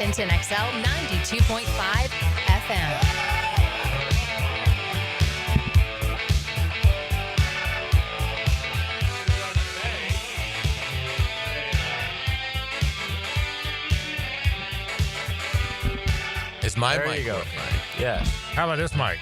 Edmonton XL 92.5 FM. Is my There mic you go. working? Yeah. How about this mic?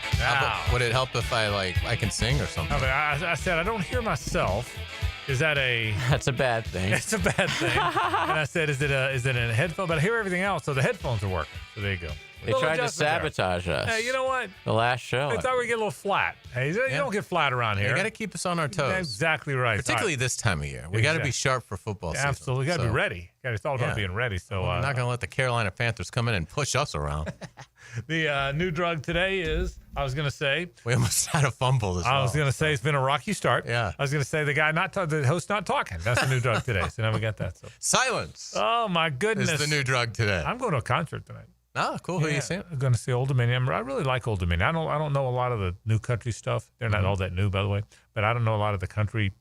Would it help if I can sing or something? I said I don't hear myself. Is that a? That's a bad thing. It's a bad thing. And I said, is it a headphone? But I hear everything else, so the headphones are working. So there you go. They tried to sabotage us. Hey, you know what? The last show. I thought we'd get a little flat. Hey, you don't get flat around here. You got to keep us on our toes. That's exactly right. Particularly this time of year. We got to be sharp for football season. Absolutely. Got to be ready. It's all about being ready. So we're not going to let the Carolina Panthers come in and push us around. The new drug today is, I was going to say. We almost had a fumble this I was going to say it's been a rocky start. Yeah. I was going to say the host not talking. That's the new drug today. So now we got that. So. Silence. Oh, my goodness. Is the new drug today. I'm going to a concert tonight. Oh, cool. Who are you seeing? I'm going to see Old Dominion. I really like Old Dominion. I don't know a lot of the new country stuff. They're not all that new, by the way. But I don't know a lot of the country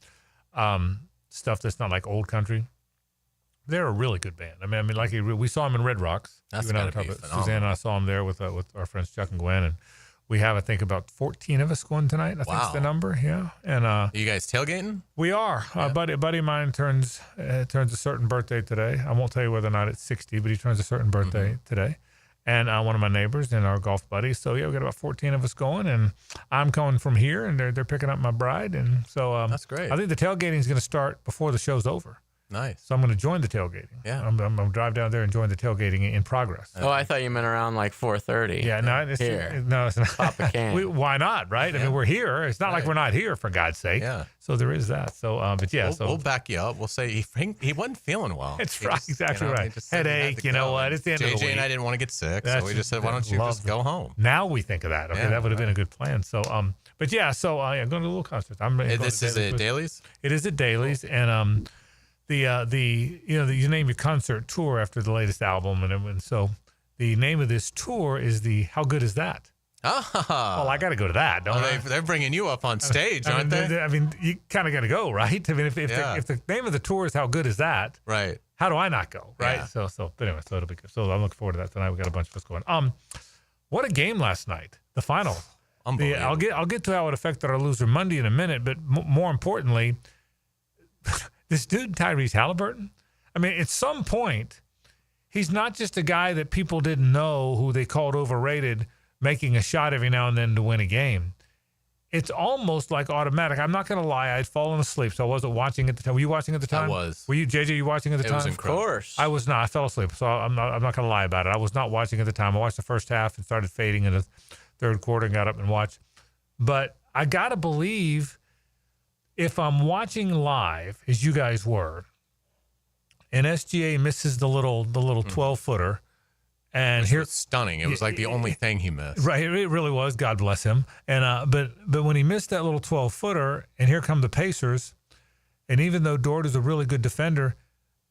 stuff that's not like old country. They're a really good band. I mean, like we saw them in Red Rocks. That's gotta be phenomenal. Suzanne and I saw them there with our friends Chuck and Gwen, and we have, I think, about 14 of us going tonight. I think is the number. Yeah. And are you guys tailgating? We are. Yeah. A buddy of mine turns a certain birthday today. I won't tell you whether or not it's 60, but he turns a certain birthday today. And one of my neighbors and our golf buddies. So yeah, we got about 14 of us going, and I'm coming from here, and they're picking up my bride, and so that's great. I think the tailgating is going to start before the show's over. Nice. So I'm going to join the tailgating. Yeah. I'm going to drive down there and join the tailgating in progress. Oh, I thought you meant around like 4:30. Yeah, no, it's not. Pop a can. Why not, right? Yeah. I mean, we're here. It's not like we're not here, for God's sake. Yeah. So there is that. So, but yeah. We'll back you up. We'll say he wasn't feeling well. It's right, exactly right. Headache, you know what? It's the end of the week. JJ and I didn't want to get sick, so we just said, why don't you just go home? Now we think of that. Okay, that would have been a good plan. So, but yeah, so I'm going to a little concert. This is at Daly's? It is at Daly's, and you name your concert tour after the latest album, and so the name of this tour is the How Good Is That? Well, I got to go to that, don't I? They're bringing you up on stage, aren't they? I mean, you kind of got to go, right? I mean, if the name of the tour is How Good Is That? Right. How do I not go, right? Yeah. But anyway, so it'll be good. So I'm looking forward to that tonight. We got a bunch of us going. What a game last night, the final. Unbelievable. I'll get to how it affected our loser Monday in a minute, but more importantly, this dude Tyrese Halliburton. I mean, at some point, he's not just a guy that people didn't know who they called overrated, making a shot every now and then to win a game. It's almost like automatic. I'm not going to lie. I'd fallen asleep, so I wasn't watching at the time. Were you watching at the time? I was. Were you, JJ, you watching at the time? It was incredible. Of course. I was not. I fell asleep, so I'm not going to lie about it. I was not watching at the time. I watched the first half and started fading in the third quarter and got up and watched. But I got to believe if I'm watching live, as you guys were, and SGA misses the little 12-footer, and It was stunning. It was like the only thing he missed. Right, it really was. God bless him. And but when he missed that little 12-footer, and here come the Pacers, and even though Dort is a really good defender,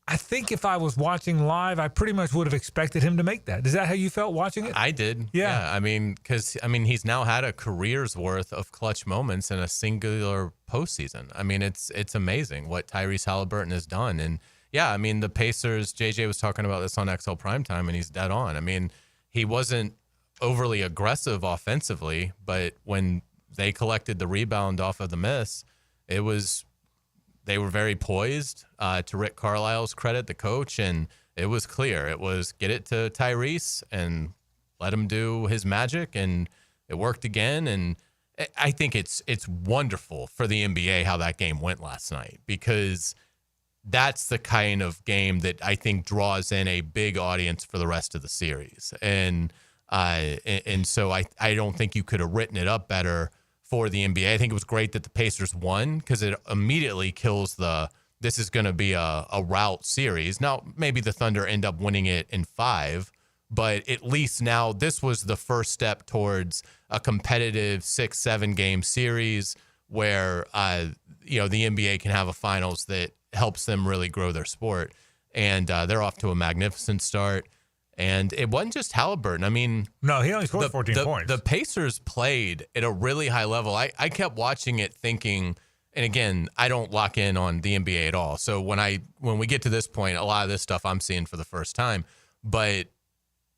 I think if I was watching live, I pretty much would have expected him to make that. Is that how you felt watching it? I did. Yeah. I mean, because he's now had a career's worth of clutch moments in a singular postseason. I mean, it's amazing what Tyrese Halliburton has done. And yeah, I mean, the Pacers, JJ was talking about this on XL Primetime, and he's dead on. I mean, he wasn't overly aggressive offensively, but when they collected the rebound off of the miss, they were very poised, to Rick Carlisle's credit, the coach, and it was clear. It was get it to Tyrese and let him do his magic, and it worked again. And I think it's wonderful for the NBA how that game went last night, because that's the kind of game that I think draws in a big audience for the rest of the series. And so I don't think you could have written it up better for the NBA. I think it was great that the Pacers won, because it immediately kills this is going to be a rout series. Now, maybe the Thunder end up winning it in 5, but at least now this was the first step towards a competitive 6-7 game series where the NBA can have a finals that helps them really grow their sport. And they're off to a magnificent start. And it wasn't just Halliburton. I mean, no, he only scored 14 points. The Pacers played at a really high level. I kept watching it thinking, and again, I don't lock in on the NBA at all. So when we get to this point, a lot of this stuff I'm seeing for the first time. But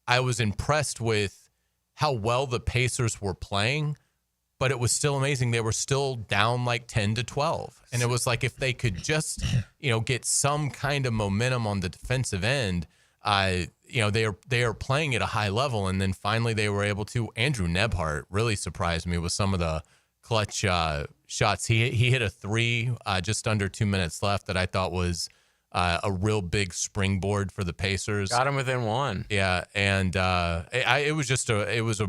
I was impressed with how well the Pacers were playing, but it was still amazing. They were still down like 10-12. And it was like if they could just, get some kind of momentum on the defensive end, they are playing at a high level. And then finally they were able to. Andrew Nebhart really surprised me with some of the clutch shots. He hit a three just under 2 minutes left that I thought was a real big springboard for the Pacers. Got him within one. Yeah, and it was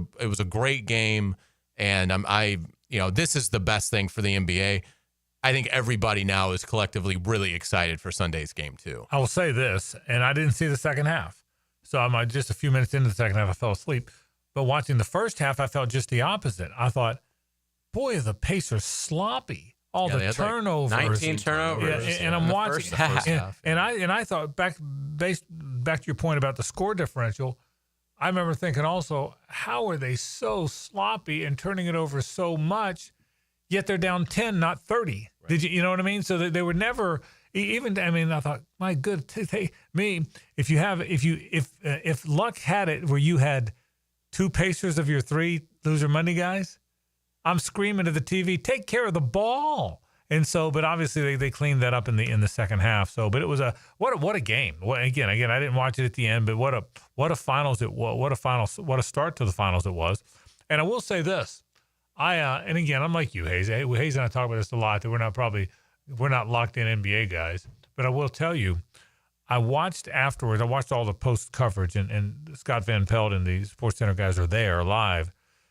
a great game, and this is the best thing for the NBA. I think everybody now is collectively really excited for Sunday's game too. I will say this, and I didn't see the second half, so I'm just a few minutes into the second half, I fell asleep. But watching the first half, I felt just the opposite. I thought, boy, the Pacers sloppy. All the turnovers, like 19 turnovers, and I'm watching, the first half. and I thought back to your point about the score differential. I remember thinking also, how are they so sloppy and turning it over so much? Yet they're down 10, not 30. Right. Did you know what I mean? So they were never even. I mean, I thought, my good, if luck had it where you had two Pacers of your three loser Monday guys, I'm screaming to the TV, take care of the ball. And so, but obviously they cleaned that up in the second half. So, but it was what a game. Again, I didn't watch it at the end, but what a finals it was. What a start to the finals it was. And I will say this, and again, I'm like you, Hayes. Hayes and I talk about this a lot, that we're not locked in NBA guys. But I will tell you, I watched afterwards. I watched all the post coverage, and Scott Van Pelt and the SportsCenter guys are there live.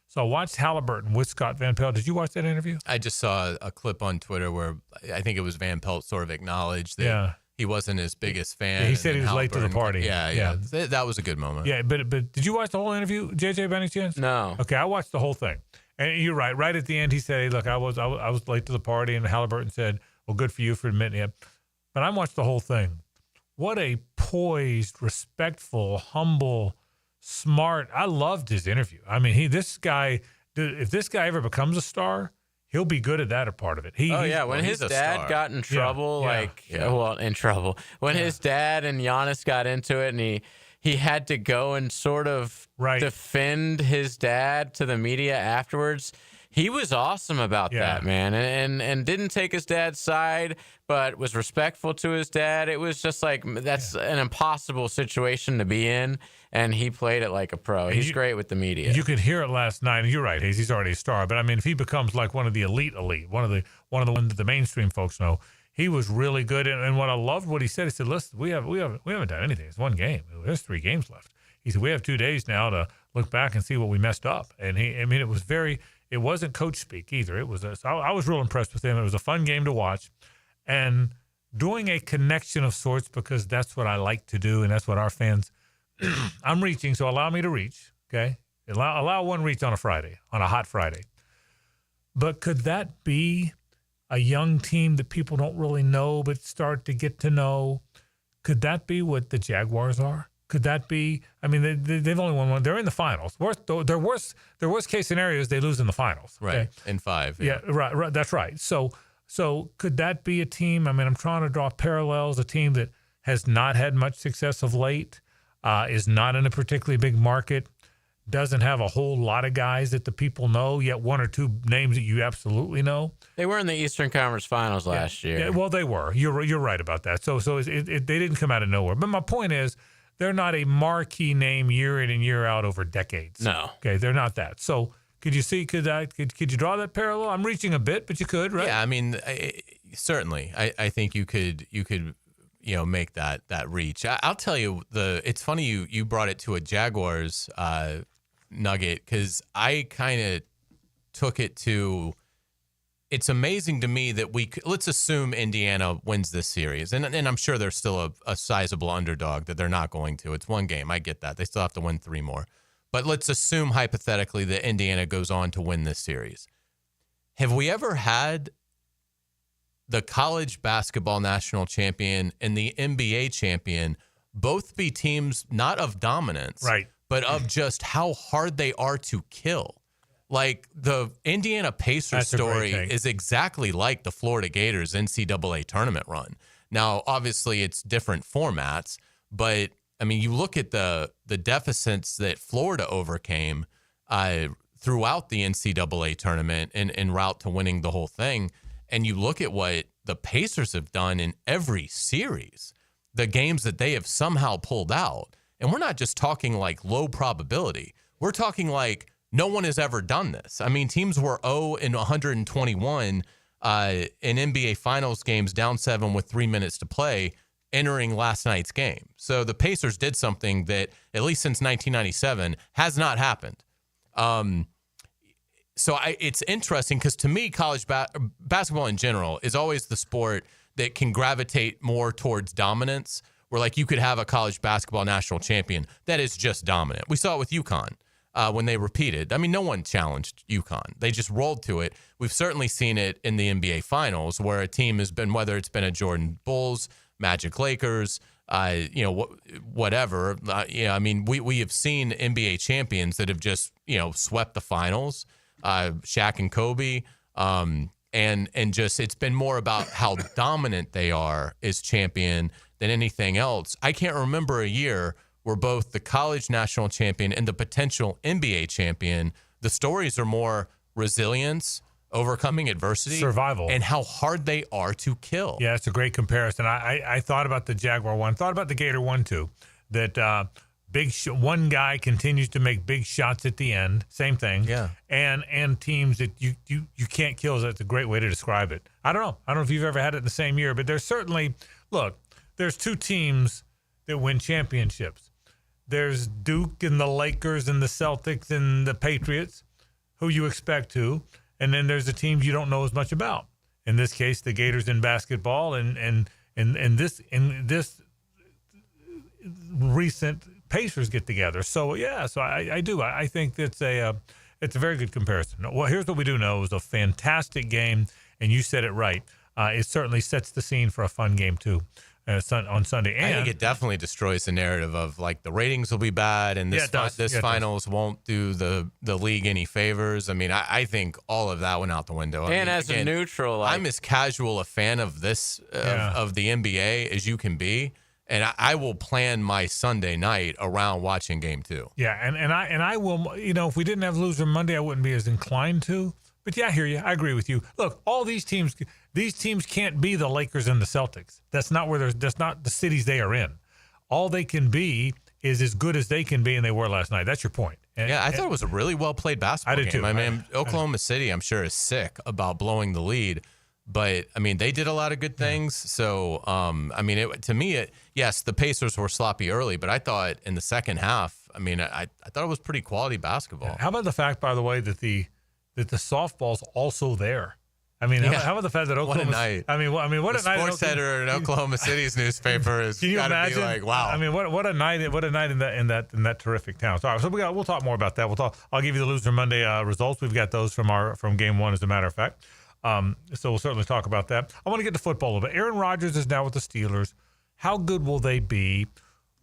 So I watched Halliburton with Scott Van Pelt. Did you watch that interview? I just saw a clip on Twitter where I think it was Van Pelt sort of acknowledged that he wasn't his biggest fan. Yeah, he said he was late to the party. Yeah. That was a good moment. Yeah, but did you watch the whole interview, JJ, by any chance? No. Okay, I watched the whole thing. And you're right. Right at the end, he said, hey, look, I was late to the party. And Halliburton said, well, good for you for admitting it. But I watched the whole thing. What a poised, respectful, humble, smart. I loved his interview. I mean, if this guy ever becomes a star, he'll be good at that part of it. When his dad got in trouble, in trouble. When his dad and Giannis got into it, and he had to go and sort of defend his dad to the media afterwards. He was awesome about that, man, and didn't take his dad's side, but was respectful to his dad. It was just like, that's an impossible situation to be in, and he played it like a pro. He's great with the media. You could hear it last night, and you're right, Hayes, he's already a star. But I mean, if he becomes like one of the elite, one of the ones that the mainstream folks know, he was really good. And what I loved what he said, listen, we haven't done anything. It's one game. There's 3 games left. He said, we have 2 days now to look back and see what we messed up. And it wasn't coach speak either. I was real impressed with him. It was a fun game to watch, and doing a connection of sorts, because that's what I like to do, and that's what our fans. I'm reaching, so allow me to reach. Okay, allow one reach on a hot Friday. But could that be a young team that people don't really know but start to get to know? Could that be what the Jaguars are? Could that be? I mean, they've only won one. They're in the finals. Their worst case scenario is they lose in the finals. Right, okay? In 5. Yeah, right. That's right. So could that be a team? I mean, I'm trying to draw parallels. A team that has not had much success of late, is not in a particularly big market, doesn't have a whole lot of guys that the people know, yet 1 or 2 names that you absolutely know. They were in the Eastern Conference Finals last year. Yeah, well, they were. You're right about that. So they didn't come out of nowhere. But my point is, they're not a marquee name year in and year out over decades. No. Okay, they're not that. So could you see? Could you draw that parallel? I'm reaching a bit, but you could, right? Yeah, I mean, certainly. I think you could make that reach. I'll tell you, it's funny you brought it to a Jaguars nugget, because I kind of took it to. It's amazing to me that let's assume Indiana wins this series. And I'm sure they're still a sizable underdog, that they're not going to. It's one game. I get that. They still have to win 3 more. But let's assume hypothetically that Indiana goes on to win this series. Have we ever had the college basketball national champion and the NBA champion both be teams not of dominance, right, but of just how hard they are to kill? Like, the Indiana Pacers story is exactly like the Florida Gators NCAA tournament run. Now, obviously, it's different formats, but I mean, you look at the deficits that Florida overcame throughout the NCAA tournament en route to winning the whole thing, and you look at what the Pacers have done in every series, the games that they have somehow pulled out. And we're not just talking like low probability. We're talking like no one has ever done this. I mean, teams were 0-121 in NBA Finals games, down 7 with 3 minutes to play, entering last night's game. So the Pacers did something that, at least since 1997, has not happened. So it's interesting because to me, college basketball in general is always the sport that can gravitate more towards dominance, where like you could have a college basketball national champion that is just dominant. We saw it with UConn when they repeated. I mean, no one challenged UConn. They just rolled to it. We've certainly seen it in the NBA Finals where a team has been, whether it's been a Jordan Bulls, Magic Lakers, whatever. I mean, we have seen NBA champions that have just, swept the finals. Shaq and Kobe, and just it's been more about how dominant they are as champion than anything else. I can't remember a year where both the college national champion and the potential NBA champion, the stories are more resilience, overcoming adversity, survival, and how hard they are to kill. Yeah, it's a great comparison. I thought about the Jaguar one, thought about the Gator one too, that one guy continues to make big shots at the end. Same thing. Yeah. And teams that you can't kill. That's a great way to describe it. I don't know if you've ever had it in the same year, but there's certainly, look, there's two teams that win championships. There's Duke and the Lakers and the Celtics and the Patriots, who you expect to. And then there's the teams you don't know as much about. In this case, the Gators in basketball and this recent Pacers get together. So yeah, I do. I think it's a very good comparison. Well, here's what we do know: it was a fantastic game, and you said it right. It certainly sets the scene for a fun game too on Sunday. And I think it definitely destroys the narrative of like the ratings will be bad, and this finals won't do the league any favors. I mean, I think all of that went out the window. And as a neutral, I'm as casual a fan of this of the NBA as you can be. And I will plan my Sunday night around watching Game 2. Yeah, and I will. If we didn't have Loser Monday, I wouldn't be as inclined to. But yeah, I hear you. I agree with you. Look, all these teams can't be the Lakers and the Celtics. That's not the cities they are in. All they can be is as good as they can be, and they were last night. That's your point. I thought it was a really well played basketball game. Too. I mean, Oklahoma City, I'm sure, is sick about blowing the lead. But, I mean, they did a lot of good things. So, I mean, yes, the Pacers were sloppy early, but I thought in the second half, I mean, I thought it was pretty quality basketball. How about the fact, by the way, that the softball's also there? I mean, how about the fact that Oklahoma? What a night! I mean, what a night! Sports editor in Oklahoma City's newspaper is. Can you imagine? Be like, wow! I mean, what a night! What a night in that terrific town. So, we'll talk more about that. I'll give you the Loser Monday results. We've got those from Game 1, as a matter of fact. So we'll certainly talk about that. I want to get to football a little bit. Aaron Rodgers is now with the Steelers. How good will they be?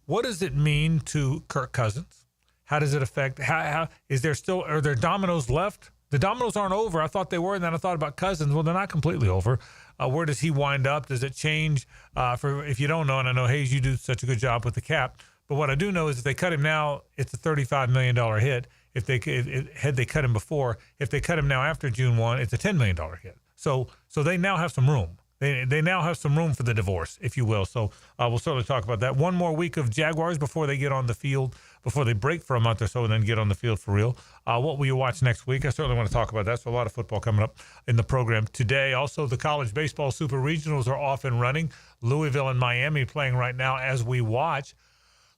What does it mean to Kirk Cousins? How does it affect? Are there dominoes left? The dominoes aren't over. I thought they were, and then I thought about Cousins. Well, they're not completely over. Where does he wind up? Does it change? If you don't know, and I know, Hayes, you do such a good job with the cap. But what I do know is if they cut him now, it's a $35 million hit. Had they cut him before, if they cut him now after June 1, it's a $10 million hit. So they now have some room. They now have some room for the divorce, if you will. So we'll certainly talk about that. One more week of Jaguars before they get on the field, before they break for a month or so and then get on the field for real. What will you watch next week? I certainly want to talk about that. So a lot of football coming up in the program today. Also, the college baseball super regionals are off and running. Louisville and Miami playing right now as we watch.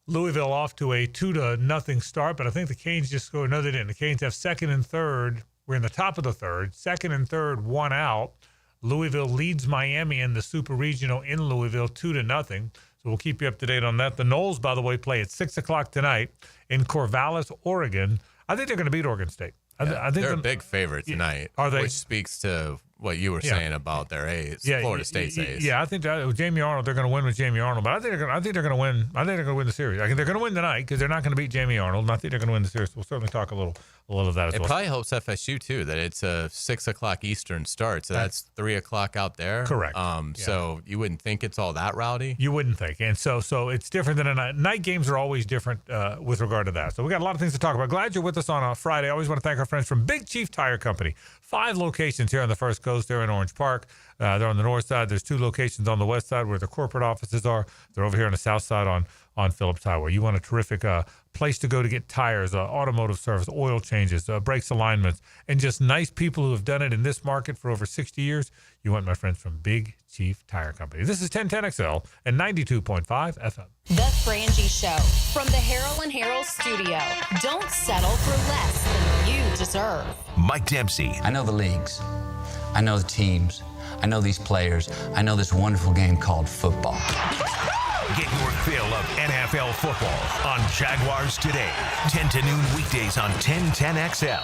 Louisville off to a 2-0 start, but I think the Canes just scored. No, they didn't. The Canes have second and third. We're in the top of the third. Second and third, one out. Louisville leads Miami in the Super Regional in Louisville 2-0. So we'll keep you up to date on that. The Noles, by the way, play at 6 o'clock tonight in Corvallis, Oregon. I think they're going to beat Oregon State. They're a big favorite tonight. Are they? Which speaks to what you were saying about their A's, Florida State's A's. Yeah, I think that with Jamie Arnold, they're going to win with Jamie Arnold. But I think they're going to win. I think they're going to win the series. I think they're going to win tonight because they're not going to beat Jamie Arnold. And I think they're going to win the series. We'll certainly talk a little of that as well. It probably helps FSU too that it's a 6:00 Eastern start, so that's 3:00 out there. Correct. So you wouldn't think it's all that rowdy. You wouldn't think, and so it's different than a night. Night games are always different with regard to that. So we got a lot of things to talk about. Glad you're with us on a Friday. I always want to thank our friends from Big Chief Tire Company. 5 locations here on the First Coast. They're in Orange Park. They're on the north side. There's 2 locations on the west side where the corporate offices are. They're over here on the south side on Phillips Highway. You want a terrific place to go to get tires, automotive service, oil changes, brakes alignments, and just nice people who have done it in this market for over 60 years. You want my friends from Big Chief Tire Company. This is 1010XL and 92.5 FM. The Frangie Show from the Harrell and Harrell studio. Don't settle for less than you deserve. Mike Dempsey. I know the leagues. I know the teams. I know these players. I know this wonderful game called football. Get your fill of NFL football on Jaguars Today. 10 to noon weekdays on 1010XL.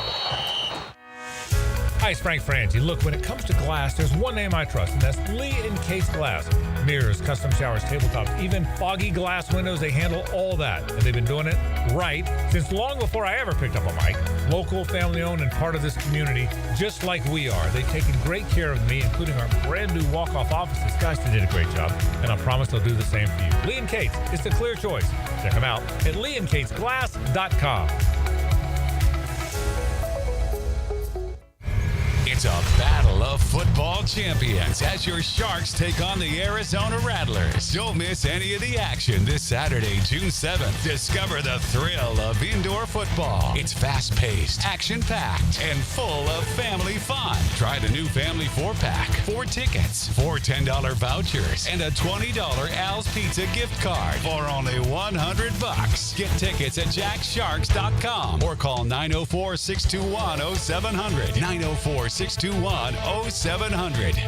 Hi, it's Frank Frangie. Look, when it comes to glass, there's one name I trust, and that's Lee & Case Glass. Mirrors, custom showers, tabletops, even foggy glass windows, they handle all that. And they've been doing it right since long before I ever picked up a mic. Local, family-owned, and part of this community, just like we are. They've taken great care of me, including our brand-new walk-off offices. Guys, they did a great job, and I promise they'll do the same for you. Lee & Case, it's the clear choice. Check them out at leeandcaseglass.com. It's a battle of football champions as your Sharks take on the Arizona Rattlers. Don't miss any of the action this Saturday, June 7th. Discover the thrill of indoor football. It's fast-paced, action-packed, and full of family fun. Try the new Family 4-Pack. 4 tickets, 4 $10 vouchers, and a $20 Al's Pizza gift card for only $100. Get tickets at jacksharks.com or call 904-621-0700. 904-621-0700.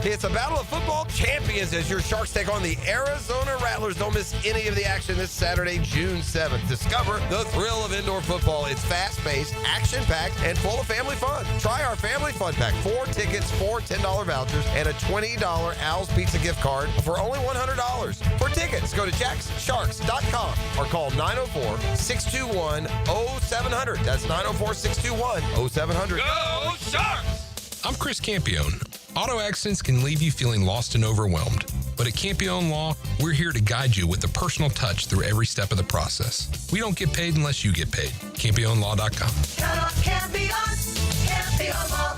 It's a battle of football champions as your Sharks take on the Arizona Rattlers. Don't miss any of the action this Saturday, June 7th. Discover the thrill of indoor football. It's fast-paced, action-packed, and full of family fun. Try our Family Fun Pack. 4 tickets, 4 $10 vouchers, and a $20 Al's Pizza gift card for only $100. For tickets, go to jacksharks.com or call 904-621-0700. That's 904-621-0700. Go Sharks! I'm Chris Campione. Auto accidents can leave you feeling lost and overwhelmed. But at Campione Law, we're here to guide you with a personal touch through every step of the process. We don't get paid unless you get paid. CampioneLaw.com. Campione Law.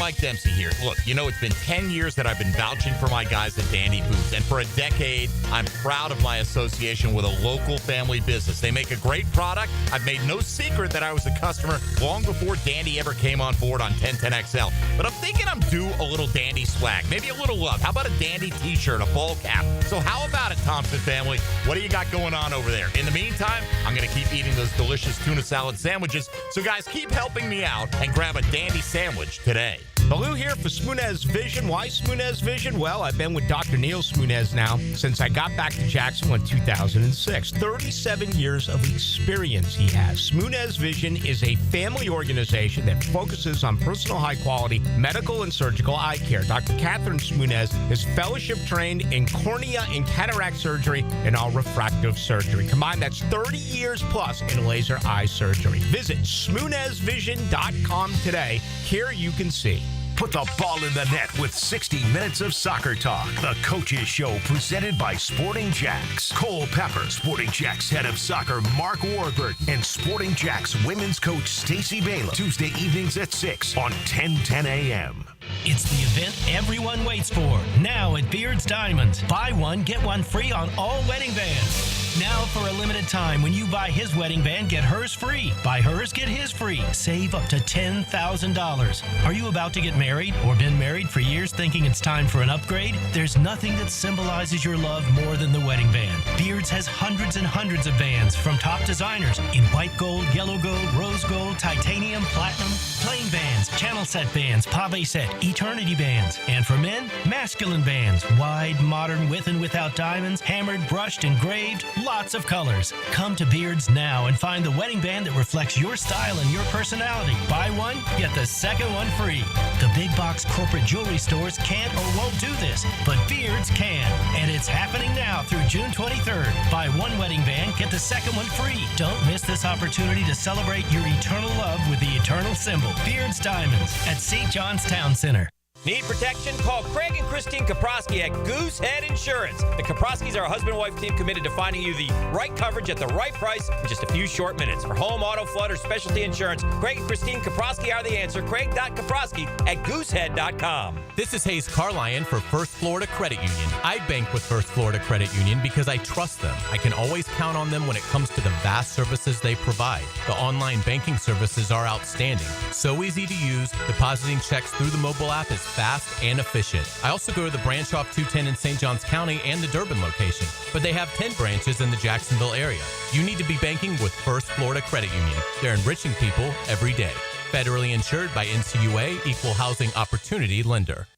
Mike Dempsey here. Look, it's been 10 years that I've been vouching for my guys at Dandy Boots, and for a decade, I'm proud of my association with a local family business. They make a great product. I've made no secret that I was a customer long before Dandy ever came on board on 1010XL. But I'm thinking I'm due a little Dandy swag, maybe a little love. How about a Dandy t-shirt, a ball cap? So how about it, Thompson family? What do you got going on over there? In the meantime, I'm going to keep eating those delicious tuna salad sandwiches. So guys, keep helping me out and grab a Dandy sandwich today. Baloo here for Smoonez Vision. Why Smoonez Vision? Well, I've been with Dr. Neil Smoonez now since I got back to Jacksonville in 2006. 37 years of experience he has. Smoonez Vision is a family organization that focuses on personal high-quality medical and surgical eye care. Dr. Catherine Smoonez is fellowship trained in cornea and cataract surgery and all refractive surgery. Combined, that's 30 years plus in laser eye surgery. Visit SmoonezVision.com today. Here you can see. Put the ball in the net with 60 minutes of soccer talk. The Coaches Show presented by Sporting Jacks. Cole Pepper, Sporting Jacks head of soccer Mark Warburton, and Sporting Jacks women's coach Stacey Baylor. Tuesday evenings at 6 on 1010 a.m. It's the event everyone waits for. Now at Beard's Diamonds. Buy one, get one free on all wedding bands. Now for a limited time, when you buy his wedding band, get hers free. Buy hers, get his free. Save up to $10,000. Are you about to get married or been married for years thinking it's time for an upgrade? There's nothing that symbolizes your love more than the wedding band. Beards has hundreds and hundreds of bands from top designers in white gold, yellow gold, rose gold, titanium, platinum, plain bands, channel set bands, pave set, eternity bands. And for men, masculine bands, wide, modern, with and without diamonds, hammered, brushed, engraved, lots of colors. Come to Beards now and find the wedding band that reflects your style and your personality. Buy one, get the second one free. The big box corporate jewelry stores can't or won't do this, but Beards can. And it's happening now through June 23rd. Buy one wedding band, get the second one free. Don't miss this opportunity to celebrate your eternal love with the eternal symbol, Beards Diamonds, at St. John's Town Center. Need protection? Call Craig and Christine Kaprosky at Goosehead Insurance. The Kaproskys are a husband-wife team committed to finding you the right coverage at the right price in just a few short minutes. For home, auto, flood, or specialty insurance, Craig and Christine Kaprosky are the answer. Craig.Kaprosky at Goosehead.com. This is Hayes Carlyon for First Florida Credit Union. I bank with First Florida Credit Union because I trust them. I can always count on them when it comes to the vast services they provide. The online banking services are outstanding. So easy to use. Depositing checks through the mobile app is fast and efficient. I also go to the branch off 210 in St. Johns County and the Durbin location, but they have 10 branches in the Jacksonville area. You need to be banking with First Florida Credit Union. They're enriching people every day. Federally insured by NCUA, Equal Housing Opportunity Lender.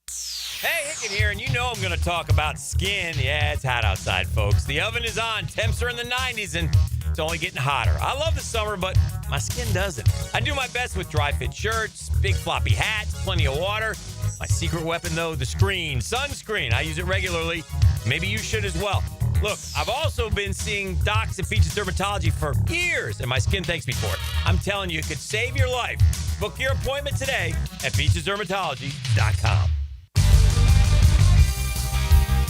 Hey, Hicken here, and you know I'm going to talk about skin. Yeah, it's hot outside, folks. The oven is on. Temps are in the 90s, and it's only getting hotter. I love the summer, but my skin doesn't. I do my best with dry fit shirts, big floppy hats, plenty of water. My secret weapon, though, the sunscreen. I use it regularly. Maybe you should as well. Look, I've also been seeing docs at Beaches Dermatology for years, and my skin thanks me for it. I'm telling you, it could save your life. Book your appointment today at beachesdermatology.com.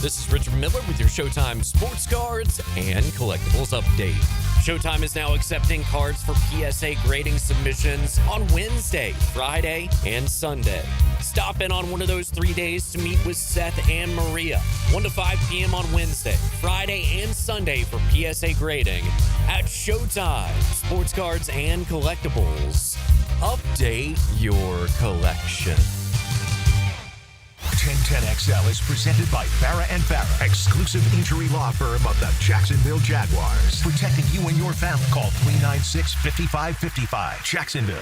This is Richard Miller with your Showtime Sports Cards and Collectibles Update. Showtime is now accepting cards for PSA grading submissions on Wednesday, Friday, and Sunday. Stop in on one of those 3 days to meet with Seth and Maria. 1 to 5 p.m. on Wednesday, Friday, and Sunday for PSA grading at Showtime Sports Cards and Collectibles. Update your collection. 1010XL is presented by Farah & Farah, exclusive injury law firm of the Jacksonville Jaguars. Protecting you and your family. Call 396-5555. Jacksonville.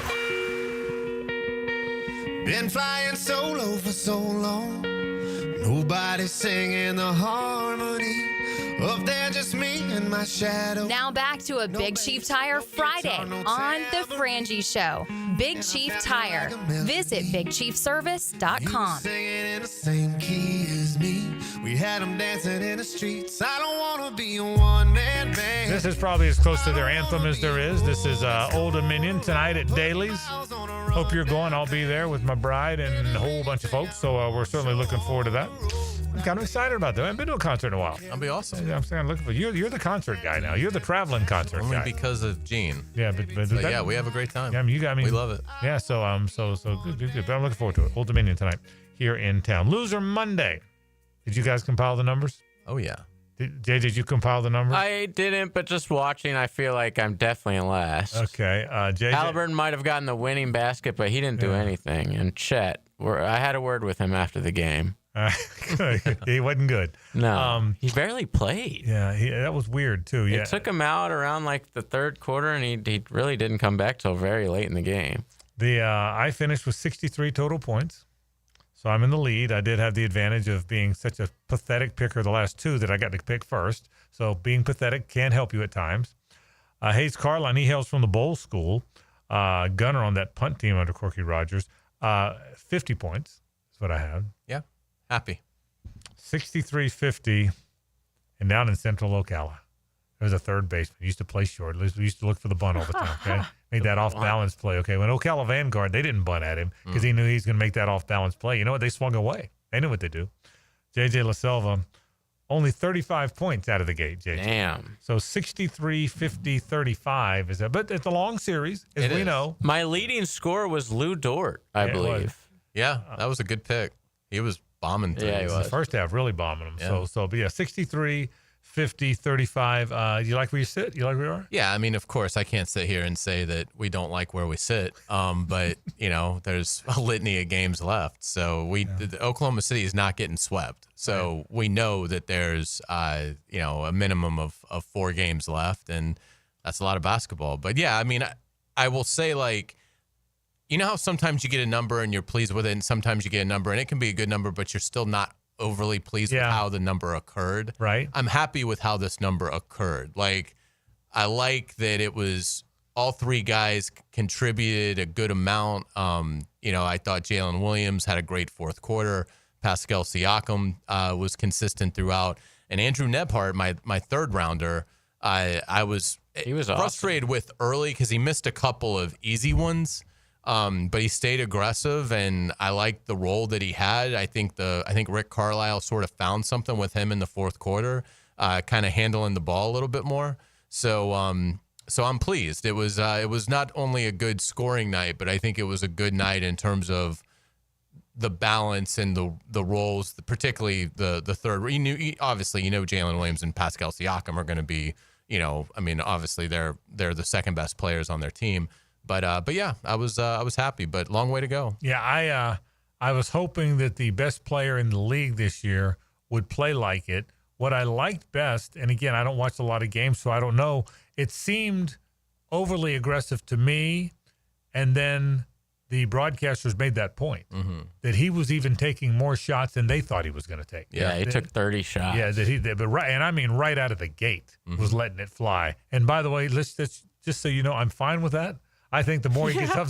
Been flying solo for so long. Nobody singing the harmony. Up there, just me and my shadow. Now back to a Big Chief Tire Friday on the Frangie Show. Big Chief Tire. Visit BigChiefService.com. Singing in the same key as me. We had them dancing in the streets. I don't want to be a one-man band. This is probably as close to their anthem as there is. This is Old Dominion tonight at Daly's. Hope you're going. I'll be there with my bride and a whole bunch of folks. So we're certainly looking forward to that. I'm kind of excited about that. I haven't been to a concert in a while. That'll be awesome. I'm saying, looking for you. You're the concert guy now. You're the traveling concert guy. Because of Gene. Yeah, but yeah, we have a great time. Yeah, we love it. Yeah, so good. But I'm looking forward to it. Old Dominion tonight here in town. Loser Monday. Did you guys compile the numbers? Oh yeah. Did you compile the numbers? I didn't, but just watching, I feel like I'm definitely in last. Okay. JJ? Halliburton might have gotten the winning basket, but he didn't do anything. And Chet, I had a word with him after the game. He wasn't good. No, he barely played. Yeah, that was weird too. Yeah, it took him out around like the third quarter, and he really didn't come back till very late in the game. I finished with 63 total points, so I'm in the lead. I did have the advantage of being such a pathetic picker the last two that I got to pick first. So being pathetic can help you at times. Hayes Carlyon, he hails from the Bowl School, gunner on that punt team under Corky Rogers. 50 points is what I have. Yeah. Happy. 63-50, and down in Central Ocala, there was a third baseman. He used to play short. We used to look for the bunt all the time. Okay, made that off-balance play. Okay, when Ocala Vanguard, they didn't bunt at him because he knew he was going to make that off-balance play. You know what? They swung away. They knew what to do. JJ LaSelva, only 35 points out of the gate. JJ. Damn. So 63-50-35 is that? But it's a long series, as we know. My leading score was Lou Dort, I believe. Yeah, that was a good pick. He was bombing things. Yeah, he was. The first half, really bombing them. Yeah. But yeah, 63, 50, 35. You like where you sit? You like where you are? Yeah, I mean, of course, I can't sit here and say that we don't like where we sit. But, there's a litany of games left. So Oklahoma City is not getting swept. So we know that there's, a minimum of 4 games left. And that's a lot of basketball. But, yeah, I mean, I will say, like, you know how sometimes you get a number and you're pleased with it, and sometimes you get a number and it can be a good number, but you're still not overly pleased with how the number occurred. Right. I'm happy with how this number occurred. Like, I like that it was all three guys contributed a good amount. I thought Jalen Williams had a great fourth quarter. Pascal Siakam was consistent throughout. And Andrew Nebhart, my third rounder, he was frustrated with early because he missed a couple of easy ones. But he stayed aggressive, and I liked the role that he had. I think Rick Carlisle sort of found something with him in the fourth quarter, kind of handling the ball a little bit more. So I'm pleased. It was not only a good scoring night, but I think it was a good night in terms of the balance and the roles, particularly the third. Obviously, Jalen Williams and Pascal Siakam are going to be, obviously they're the second best players on their team. But yeah, I was happy, but long way to go. Yeah, I was hoping that the best player in the league this year would play like it. What I liked best, and again, I don't watch a lot of games, so I don't know, it seemed overly aggressive to me, and then the broadcasters made that point, that he was even taking more shots than they thought he was going to take. Yeah, he took 30 shots. Yeah, right out of the gate was letting it fly. And by the way, let's just so you know, I'm fine with that. I think the more he gets up,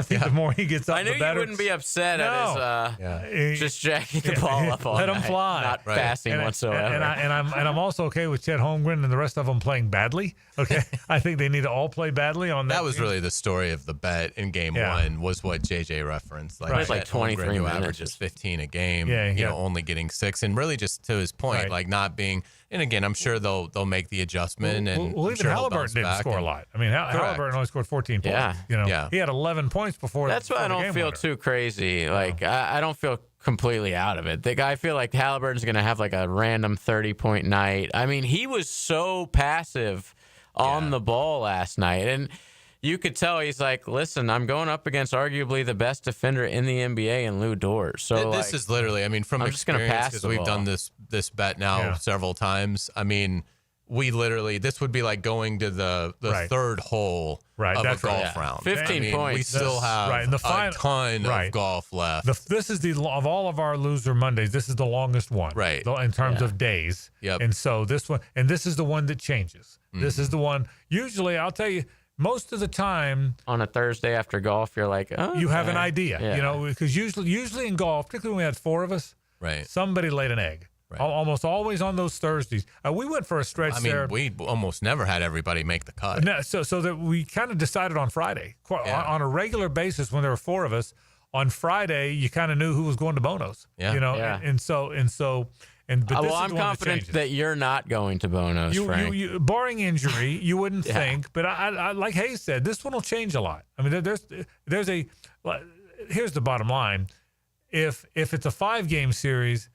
the more he gets up, I knew the better. You wouldn't be upset at his just jacking the ball up all Let night, him fly, not passing whatsoever. And I'm also okay with Chet Holmgren and the rest of them playing badly. Okay, I think they need to all play badly on that. That was game. Really the story of the bet in game one was what JJ referenced. It was like 23 Holmgren, who minutes. averages 15 a game. Only getting 6, and really just to his point, like not being. And again, I'm sure they'll make the adjustment. Well, even Halliburton didn't score a lot. I mean, Halliburton only scored 14 points. He had 11 points before. That's why I don't feel too crazy. Like I don't feel completely out of it. I feel like Halliburton's going to have like a random 30-point night. I mean, he was so passive on the ball last night, and you could tell he's like, listen, I'm going up against arguably the best defender in the NBA in Lou Dort. So this is literally, from experience, because we've done this bet now several times. I mean, we literally, this would be like going to the third hole of a golf round. 15 points. We still have a ton of golf left. This is of all of our loser Mondays, this is the longest one, in terms of days. Yep. And so this is the one that changes. This is the one. Usually, I'll tell you, most of the time on a Thursday after golf, you're like, oh, you have an idea, because usually in golf, particularly when we had 4 of us, somebody laid an egg. Right. Almost always on those Thursdays. We went for a stretch there. We almost never had everybody make the cut. No, so that we kind of decided on Friday. On a regular basis, when there were 4 of us, on Friday, you kind of knew who was going to Bono's. Yeah. But I'm confident that you're not going to Bono's, Frank. You, barring injury, you wouldn't think. But I like Hayes said, this one will change a lot. I mean, here's the bottom line. If it's a 5-game series,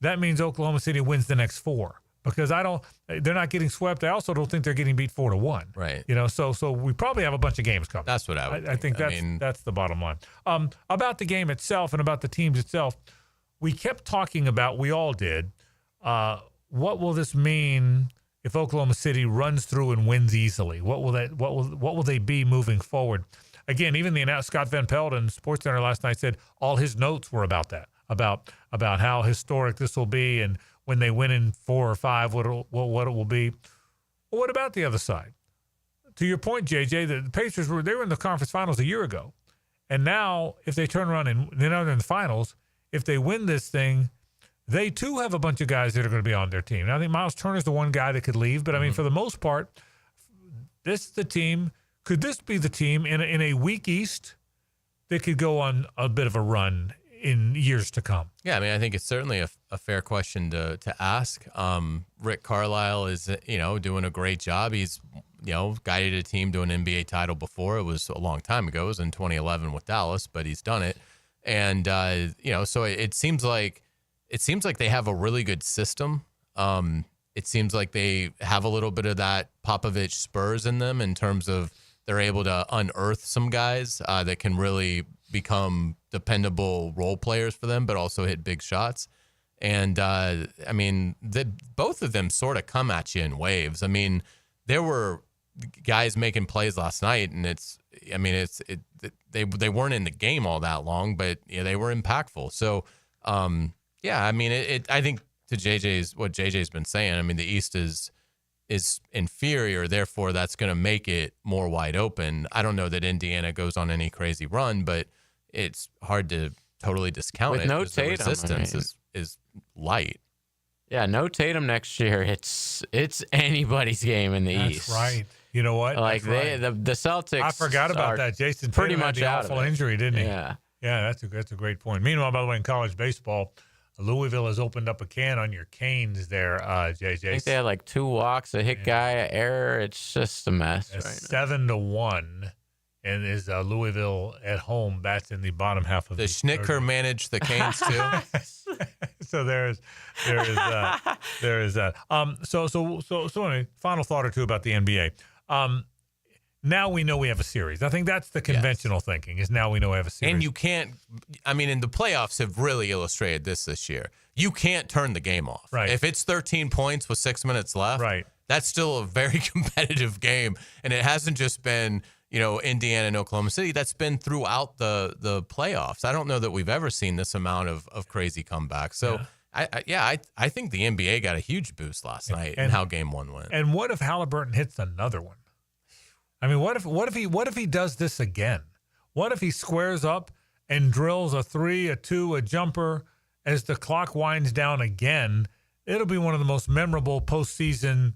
that means Oklahoma City wins the next 4 because they're not getting swept. I also don't think they're getting beat 4-1. Right. So we probably have a bunch of games coming. That's what I would think. That's the bottom line. About the game itself and about the teams itself, we kept talking about, we all did, what will this mean if Oklahoma City runs through and wins easily? What will they be moving forward? Again, even the Scott Van Pelt in SportsCenter last night said all his notes were about that. About how historic this will be, and when they win in 4 or 5, what it will be. Well, what about the other side? To your point, JJ, the Pacers were in the conference finals a year ago, and now if they turn around and they're in the finals, if they win this thing, they too have a bunch of guys that are going to be on their team. Now, I think Miles Turner's the one guy that could leave, but I mean, for the most part, this is the team. Could this be the team in a weak East that could go on a bit of a run in years to come? Yeah, I mean, I think it's certainly a fair question to ask. Rick Carlisle is, doing a great job. He's, guided a team to an NBA title before. It was a long time ago. It was in 2011 with Dallas, but he's done it. And, so it seems like they have a really good system. It seems like they have a little bit of that Popovich Spurs in them in terms of they're able to unearth some guys that can really become dependable role players for them, but also hit big shots. And both of them sort of come at you in waves. I mean, there were guys making plays last night, and they weren't in the game all that long, but they were impactful. So Yeah, I mean, I think to what JJ's been saying, I mean, the East is inferior, therefore that's going to make it more wide open. I don't know that Indiana goes on any crazy run, but it's hard to totally discount with it. No Tatum, the resistance is light. Yeah, no Tatum next year. It's anybody's game in the East. That's right. You know what? Like the Celtics. I forgot about that. Jason pretty Tatum much had the out awful of it. injury, didn't he? Yeah. Yeah, that's a great point. Meanwhile, by the way, in college baseball, Louisville has opened up a can on your Canes there, JJ. I think they had like 2 walks, a hit guy, an error. It's just a mess. It's right 7-1, and is Louisville at home bats in the bottom half of the Schnittker manage the Canes too? So there is that. So anyway, final thought or two about the NBA. Now we know we have a series. I think that's the conventional thinking, is now we know we have a series. And you can't, I mean, and the playoffs have really illustrated this year. You can't turn the game off. Right. If it's 13 points with 6 minutes left, right, that's still a very competitive game. And it hasn't just been, Indiana and Oklahoma City. That's been throughout the playoffs. I don't know that we've ever seen this amount of crazy comebacks. So, I think the NBA got a huge boost last night in how Game 1 went. And what if Halliburton hits another one? I mean, what if he does this again? What if he squares up and drills a 3, a 2, a jumper as the clock winds down again? It'll be one of the most memorable postseason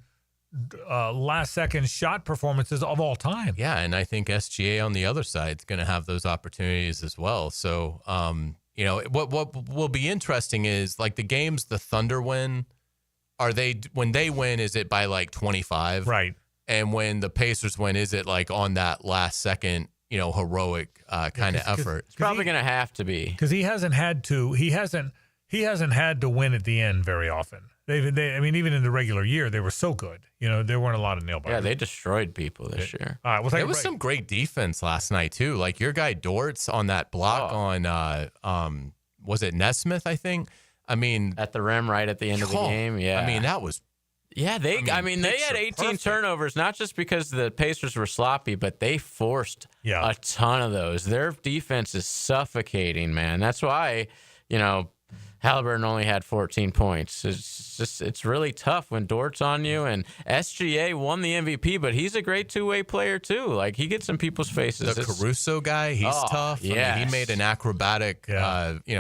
last-second shot performances of all time. Yeah, and I think SGA on the other side is going to have those opportunities as well. So, what will be interesting is like the games the Thunder win. When they win, is it by like 25? Right. And when the Pacers win, is it like on that last second, heroic kind of effort? It's probably going to have to be, because he hasn't had to win at the end very often. I mean, even in the regular year, they were so good. There weren't a lot of nail biters. Yeah, they destroyed people this year. All right, we'll take there was some great defense last night too. Like your guy Dortz on that block on was it Nesmith? I think. I mean, at the rim right at the end of the game. Yeah, I mean that was. Yeah, they had 18 turnovers, not just because the Pacers were sloppy, but they forced a ton of those. Their defense is suffocating, man. That's why, Halliburton only had 14 points. It's really tough when Dort's on you, and SGA won the MVP, but he's a great two-way player too. Like he gets in people's faces. The Caruso guy, he's tough. Yeah, I mean, he made an acrobatic,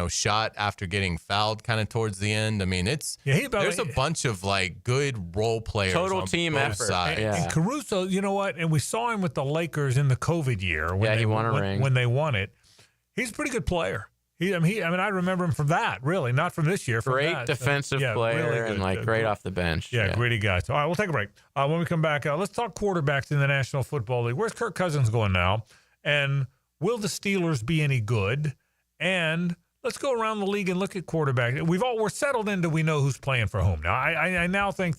shot after getting fouled kind of towards the end. I mean, there's a bunch of like good role players. Total on team both effort. sides. And Caruso, you know what? And we saw him with the Lakers in the COVID year. When he won a ring. When they won it. He's a pretty good player. I remember him from that, really, not from this year. From great that. defensive player, really good, and great off the bench. Yeah, gritty guy. So, all right, we'll take a break. When we come back, let's talk quarterbacks in the National Football League. Where's Kirk Cousins going now? And will the Steelers be any good? And let's go around the league and look at quarterback. We're settled into we know who's playing for whom. Now, I now think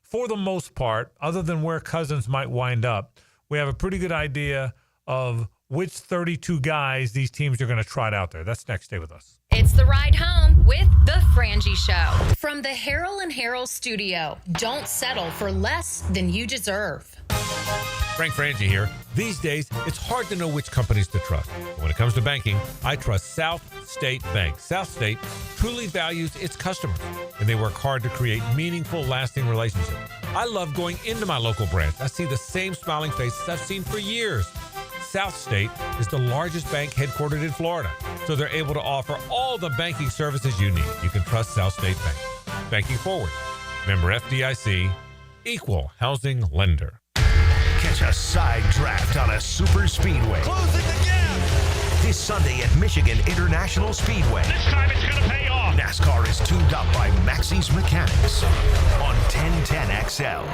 for the most part, other than where Cousins might wind up, we have a pretty good idea of which 32 guys these teams are going to trot out there. That's next. Stay with us. It's the ride home with the Frangie Show. From the Harold and Harold studio. Don't settle for less than you deserve. Frank Frangie here. These days, it's hard to know which companies to trust. But when it comes to banking, I trust South State Bank. South State truly values its customers, and they work hard to create meaningful, lasting relationships. I love going into my local branch. I see the same smiling faces I've seen for years. South State is the largest bank headquartered in Florida, so they're able to offer all the banking services you need. You can trust South State Bank. Banking forward. Member FDIC, equal housing lender. Catch a side draft on a super speedway. Closing the gap. This Sunday at Michigan International Speedway. This time it's going to pay off. NASCAR is tuned up by Maxie's Mechanics on 1010XL.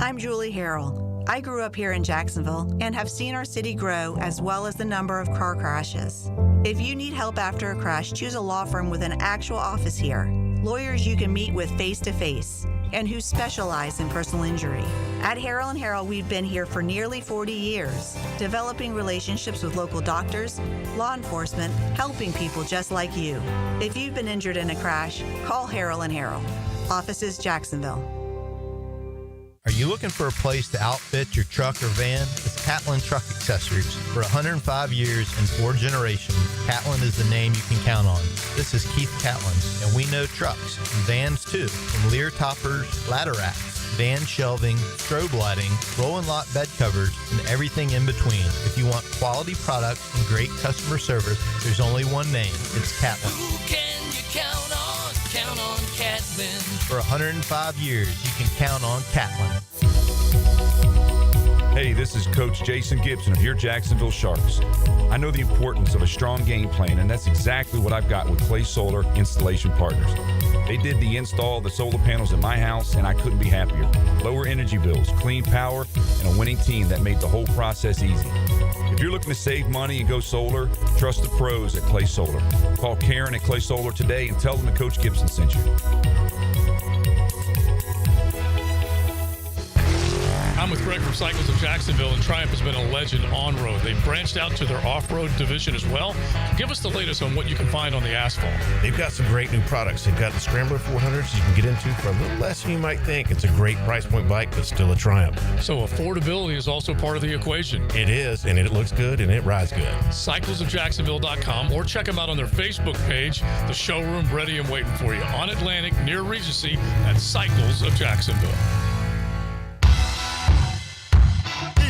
I'm Julie Harrell. I grew up here in Jacksonville and have seen our city grow as well as the number of car crashes. If you need help after a crash, choose a law firm with an actual office here. Lawyers you can meet with face-to-face and who specialize in personal injury. At Harrell & Harrell, we've been here for nearly 40 years, developing relationships with local doctors, law enforcement, helping people just like you. If you've been injured in a crash, call Harrell & Harrell. Offices, Jacksonville. Are you looking for a place to outfit your truck or van? It's Catlin Truck Accessories. For 105 years and 4 generations, Catlin is the name you can count on. This is Keith Catlin, and we know trucks, vans too, from Lear toppers, ladder racks, van shelving, strobe lighting, roll and lock bed covers, and everything in between. If you want quality products and great customer service, there's only one name. It's Catlin. Who can you count on? Count on Catlin. For 105 years, you can count on Catlin. Hey, this is Coach Jason Gibson of your Jacksonville Sharks. I know the importance of a strong game plan, and that's exactly what I've got with Clay Solar Installation Partners. They did the install of the solar panels at my house, and I couldn't be happier. Lower energy bills, clean power, and a winning team that made the whole process easy. If you're looking to save money and go solar, trust the pros at Clay Solar. Call Karen at Clay Solar today and tell them that Coach Gibson sent you. I'm with Greg from Cycles of Jacksonville, and Triumph has been a legend on-road. They've branched out to their off-road division as well. Give us the latest on what you can find on the asphalt. They've got some great new products. They've got the Scrambler 400s you can get into for a little less than you might think. It's a great price point bike, but still a Triumph. So affordability is also part of the equation. It is, and it looks good, and it rides good. CyclesofJacksonville.com, or check them out on their Facebook page, the showroom ready and waiting for you on Atlantic near Regency at Cycles of Jacksonville.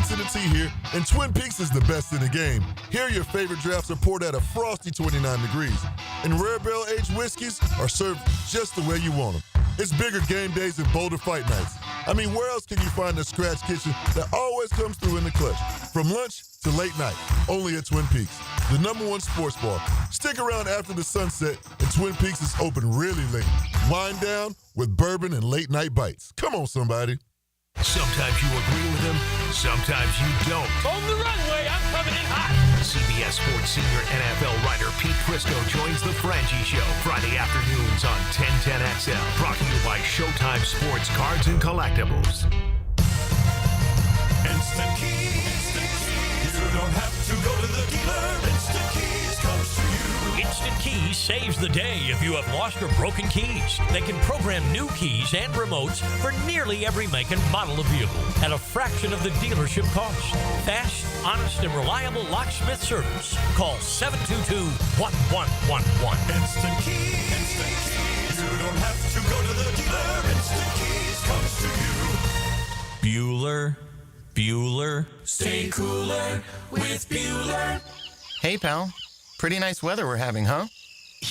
To the T here, and Twin Peaks is the best in the game. Here, your favorite drafts are poured at a frosty 29 degrees, and rare barrel-aged whiskeys are served just the way you want them. It's bigger game days and bolder fight nights. I mean, where else can you find a scratch kitchen that always comes through in the clutch? From lunch to late night, only at Twin Peaks, the #1 sports bar. Stick around after the sunset, and Twin Peaks is open really late. Wind down with bourbon and late-night bites. Come on, somebody. Sometimes you agree with him, sometimes you don't. On the runway, I'm coming in hot. CBS Sports senior NFL writer Pete Prisco joins the Frangie Show Friday afternoons on 1010XL. Brought to you by Showtime Sports Cards and Collectibles. Instant Keys. You don't have to go to the dealer. Instant Keys comes to you. Instant Keys saves the day if you have lost or broken keys. They can program new keys and remotes for nearly every make and model of vehicle at a fraction of the dealership cost. Fast, honest, and reliable locksmith service. Call 722-1111. Instant Keys. Instant Keys. You don't have to go to the dealer. Instant Keys comes to you. Bueller. Stay cooler with Bueller. Hey, pal. Pretty nice weather we're having, huh?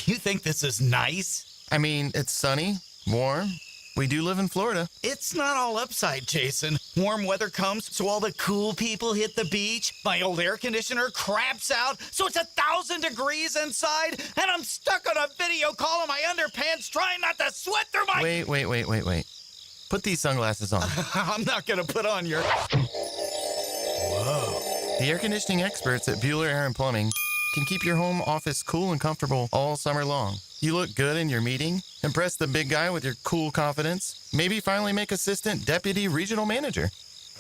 You think this is nice? I mean, it's sunny, warm. We do live in Florida. It's not all upside, Jason. Warm weather comes, so all the cool people hit the beach. My old air conditioner craps out, so it's 1,000 degrees inside, and I'm stuck on a video call in my underpants trying not to sweat through my... Wait. Put these sunglasses on. I'm not going to put on your... Whoa. The air conditioning experts at Bueller Air and Plumbing can keep your home office cool and comfortable all summer long. You look good in your meeting, impress the big guy with your cool confidence, maybe finally make assistant deputy regional manager.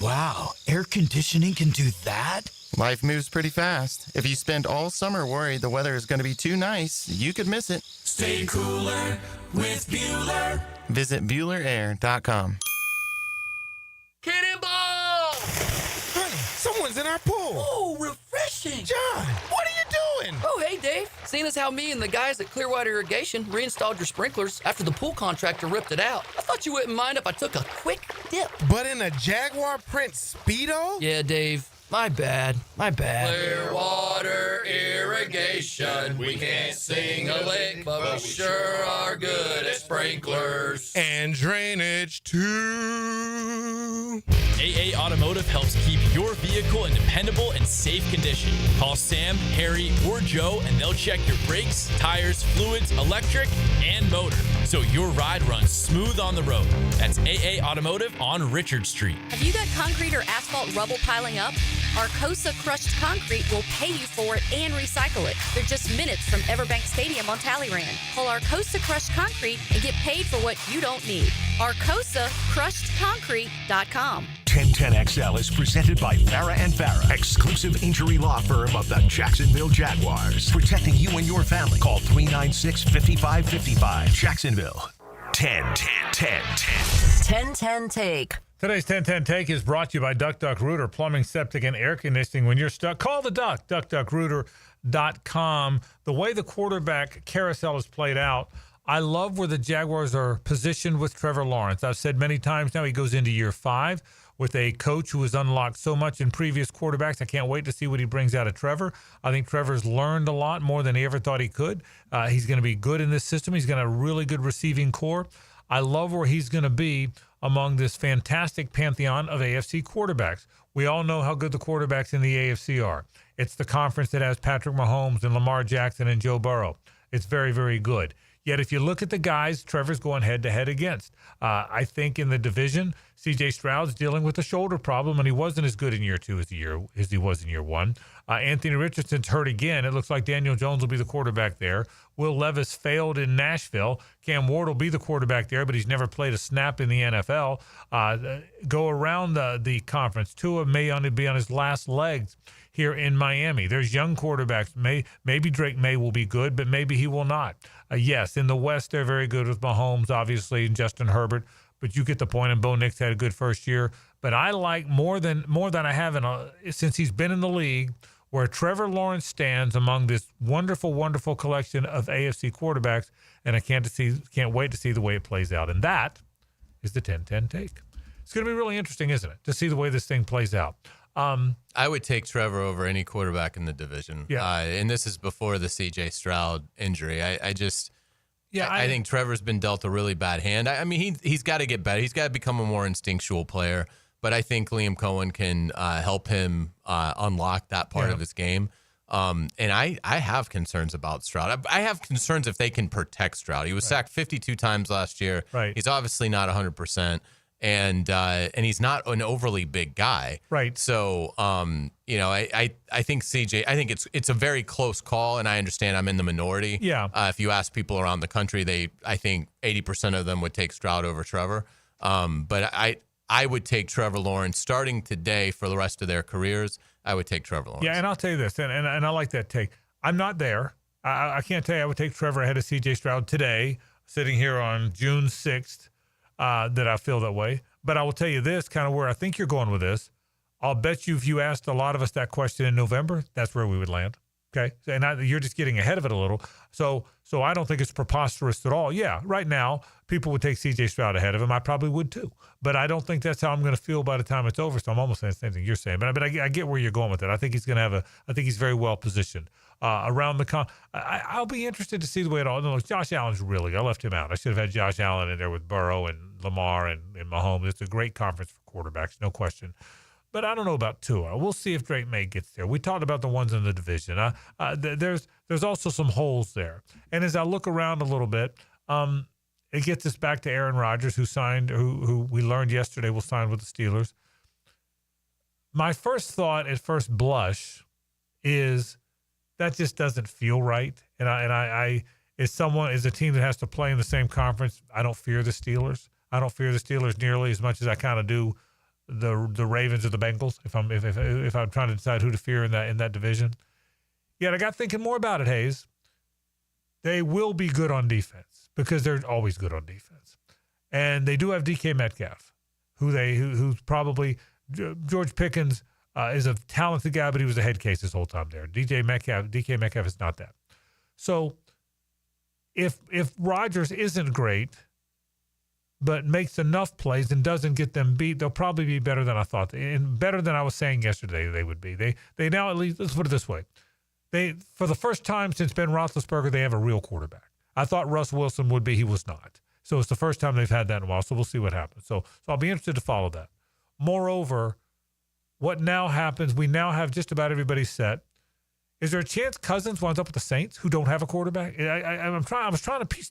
Wow, air conditioning can do that? Life moves pretty fast. If you spend all summer worried the weather is going to be too nice, you could miss it. Stay cooler with Bueller. Visit BuellerAir.com. Cannonball! Honey, someone's in our pool. Oh, refreshing. John, what are you doing? Oh, hey, Dave. Seeing as how me and the guys at Clearwater Irrigation reinstalled your sprinklers after the pool contractor ripped it out, I thought you wouldn't mind if I took a quick dip. But in a Jaguar print Speedo? Yeah, Dave. My bad. Clearwater Irrigation. We can't sing a lick, but we sure are good at sprinklers. And drainage, too. AA Automotive helps keep your vehicle in dependable and safe condition. Call Sam, Harry, or Joe, and they'll check your brakes, tires, fluids, electric, and motor, so your ride runs smooth on the road. That's AA Automotive on Richard Street. Have you got concrete or asphalt rubble piling up? Arcosa Crushed Concrete will pay you for it and recycle it. They're just minutes from Everbank Stadium on Talleyrand. Call Arcosa Crushed Concrete and get paid for what you don't need. ArcosaCrushedConcrete.com. 1010XL is presented by Farah & Farah, exclusive injury law firm of the Jacksonville Jaguars. Protecting you and your family. Call 396-5555. Jacksonville. 10-10 Take. Today's 10-10 Take is brought to you by Duck Duck Rooter, plumbing, septic, and air conditioning. When you're stuck, call the Duck, duckduckrooter.com. The way the quarterback carousel is played out, I love where the Jaguars are positioned with Trevor Lawrence. I've said many times now he goes into year 5 with a coach who has unlocked so much in previous quarterbacks. I can't wait to see what he brings out of Trevor. I think Trevor's learned a lot more than he ever thought he could. He's going to be good in this system. He's got a really good receiving core. I love where he's going to be among this fantastic pantheon of AFC quarterbacks. We all know how good the quarterbacks in the AFC are. It's the conference that has Patrick Mahomes and Lamar Jackson and Joe Burrow. It's very, very good. Yet if you look at the guys Trevor's going head-to-head against, I think in the division, C.J. Stroud's dealing with a shoulder problem, and he wasn't as good in year 2 as he was in year 1. Anthony Richardson's hurt again. It looks like Daniel Jones will be the quarterback there. Will Levis failed in Nashville. Cam Ward will be the quarterback there, but he's never played a snap in the NFL. Go around the conference. Tua may only be on his last legs here in Miami. There's young quarterbacks. Maybe Drake May will be good, but maybe he will not. Yes, in the West, they're very good with Mahomes, obviously, and Justin Herbert. But you get the point, and Bo Nix had a good first year. But I like more than I have since he's been in the league, where Trevor Lawrence stands among this wonderful, wonderful collection of AFC quarterbacks, and I can't wait to see the way it plays out. And that is the 10-10 Take. It's going to be really interesting, isn't it, to see the way this thing plays out. I would take Trevor over any quarterback in the division. Yeah. And this is before the C.J. Stroud injury. I think Trevor's been dealt a really bad hand. I mean, he's got to get better. He's got to become a more instinctual player. But I think Liam Cohen can help him unlock that part of his game. And I have concerns about Stroud. I have concerns if they can protect Stroud. He was sacked 52 times last year. Right. He's obviously not 100%. And he's not an overly big guy. Right. So, I think CJ, I think it's a very close call, and I understand I'm in the minority. Yeah. If you ask people around the country, I think 80% of them would take Stroud over Trevor. But I would take Trevor Lawrence starting today for the rest of their careers. I would take Trevor Lawrence. Yeah, and I'll tell you this, and I like that take. I'm not there. I can't tell you I would take Trevor ahead of C.J. Stroud today, sitting here on June 6th. That I feel that way. But I will tell you this, kind of where I think you're going with this. I'll bet you if you asked a lot of us that question in November, that's where we would land. Okay? And you're just getting ahead of it a little. So I don't think it's preposterous at all. Yeah, right now, people would take C.J. Stroud ahead of him. I probably would too. But I don't think that's how I'm going to feel by the time it's over. So I'm almost saying the same thing you're saying. But I get where you're going with it. I think he's going to I think he's very well positioned. Around I'll be interested to see the way it all. No, Josh Allen's really. I left him out. I should have had Josh Allen in there with Burrow and Lamar and Mahomes. It's a great conference for quarterbacks, no question. But I don't know about Tua. We'll see if Drake May gets there. We talked about the ones in the division. There's also some holes there. And as I look around a little bit, it gets us back to Aaron Rodgers, who we learned yesterday will sign with the Steelers. My first thought at first blush is that just doesn't feel right. And I as a team that has to play in the same conference, I don't fear the Steelers. I don't fear the Steelers nearly as much as I kind of do the Ravens or the Bengals. If I'm trying to decide who to fear in that division. Yet I got thinking more about it, Hayes. They will be good on defense because they're always good on defense, and they do have DK Metcalf, who's probably George Pickens. Is a talented guy, but he was a head case this whole time there. DK Metcalf is not that. So if Rodgers isn't great, but makes enough plays and doesn't get them beat, they'll probably be better than I thought, and better than I was saying yesterday they would be. They now, at least, let's put it this way. For the first time since Ben Roethlisberger, they have a real quarterback. I thought Russ Wilson would be. He was not. So it's the first time they've had that in a while. So we'll see what happens. So I'll be interested to follow that. Moreover, what now happens, we now have just about everybody set. Is there a chance Cousins winds up with the Saints, who don't have a quarterback? I was trying to piece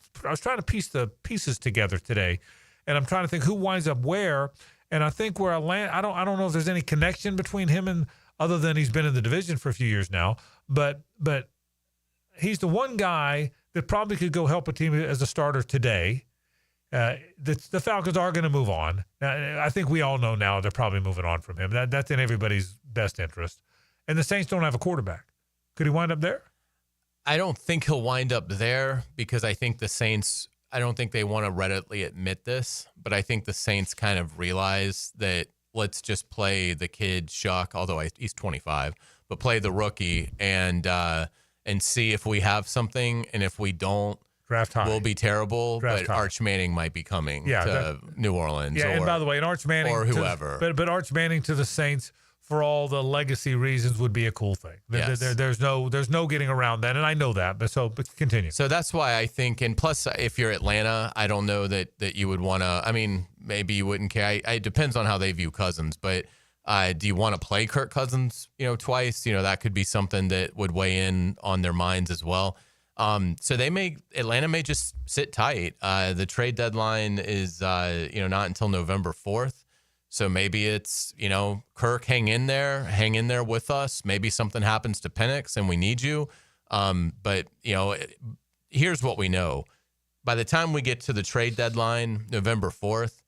the pieces together today, and I'm trying to think who winds up where. And I think where I land, I don't know if there's any connection between him and, other than he's been in the division for a few years now. But he's the one guy that probably could go help a team as a starter today. The Falcons are going to move on. Now, I think we all know now they're probably moving on from him. That's in everybody's best interest. And the Saints don't have a quarterback. Could he wind up there? I don't think he'll wind up there because I think the Saints I don't think they want to readily admit this, but I think the Saints kind of realize that let's just play the kid Shuck, although he's 25, but play the rookie and see if we have something, and if we don't, draft high. We'll be terrible. Draft but high. Arch Manning might be coming to New Orleans. Yeah, and by the way, Arch Manning or whoever, but Arch Manning to the Saints, for all the legacy reasons, would be a cool thing. Yes. There's no getting around that, and I know that. But continue. So that's why I think, and plus, if you're Atlanta, I don't know that you would want to. I mean, maybe you wouldn't care. It depends on how they view Cousins. But do you want to play Kirk Cousins, twice? That could be something that would weigh in on their minds as well. So Atlanta may just sit tight. The trade deadline is not until November 4th. So maybe it's, Kirk, hang in there with us. Maybe something happens to Penix and we need you. But here's what we know. By the time we get to the trade deadline, November 4th,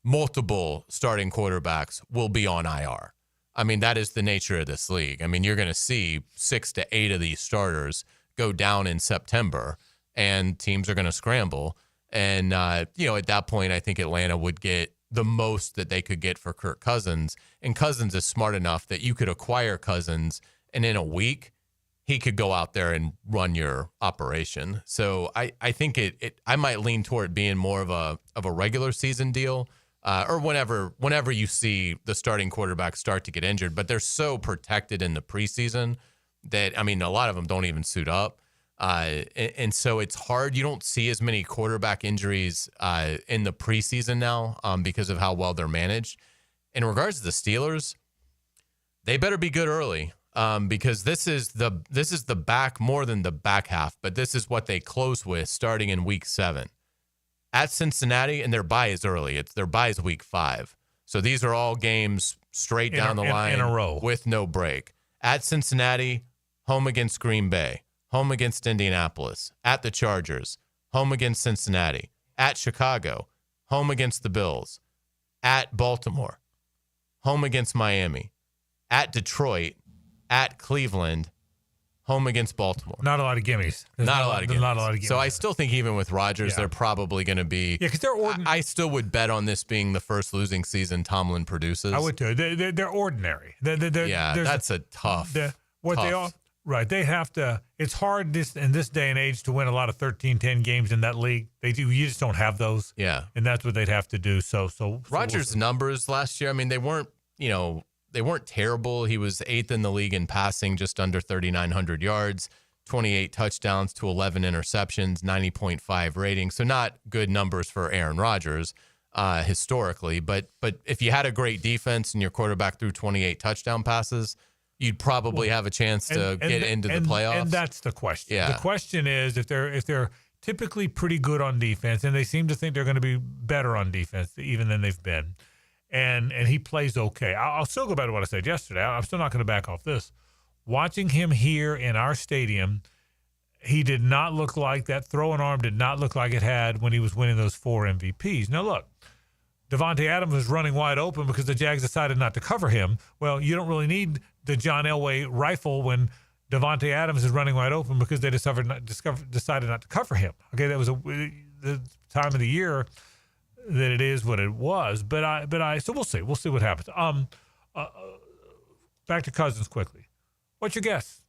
multiple starting quarterbacks will be on IR. I mean, that is the nature of this league. I mean, you're going to see 6 to 8 of these starters go down in September, and teams are going to scramble. And, at that point, I think Atlanta would get the most that they could get for Kirk Cousins. And Cousins is smart enough that you could acquire Cousins, and in a week, he could go out there and run your operation. So I think I might lean toward being more of a regular season deal, or whenever you see the starting quarterback start to get injured. But they're so protected in the preseason that, I mean, a lot of them don't even suit up. And so it's hard. You don't see as many quarterback injuries in the preseason now because of how well they're managed. In regards to the Steelers, they better be good early because this is the back more than the back half, but this is what they close with starting in week 7 at Cincinnati, and their bye is early. Their bye is week 5. So these are all games straight down the line in a row with no break. At Cincinnati, home against Green Bay, home against Indianapolis, at the Chargers, home against Cincinnati, at Chicago, home against the Bills, at Baltimore, home against Miami, at Detroit, at Cleveland, home against Baltimore. Not a lot of gimmies. Not a lot of gimmies. So I still think even with Rodgers, they're probably going to be. Yeah, because they're ordinary. I still would bet on this being the first losing season Tomlin produces. I would too. They're ordinary. That's a tough. They are. Right. They have to. It's hard in this day and age to win a lot of 13-10 games in that league. They do. You just don't have those. Yeah. And that's what they'd have to do. So Rodgers' numbers last year, I mean, they weren't terrible. He was 8th in the league in passing, just under 3,900 yards, 28 touchdowns to 11 interceptions, 90.5 rating. So not good numbers for Aaron Rodgers historically. But if you had a great defense and your quarterback threw 28 touchdown passes, you'd probably have a chance to get into the playoffs. And that's the question. Yeah. The question is if they're typically pretty good on defense, and they seem to think they're going to be better on defense even than they've been, and he plays okay. I'll still go back to what I said yesterday. I'm still not going to back off this. Watching him here in our stadium, he did not look like that throwing arm did not look like it had when he was winning those 4 MVPs. Now, look, Devontae Adams was running wide open because the Jags decided not to cover him. Well, you don't really need the John Elway rifle when Devontae Adams is running wide open because they decided not to cover him. Okay, that was the time of the year that it is what it was. So we'll see. We'll see what happens. Back to Cousins quickly. What's your guess?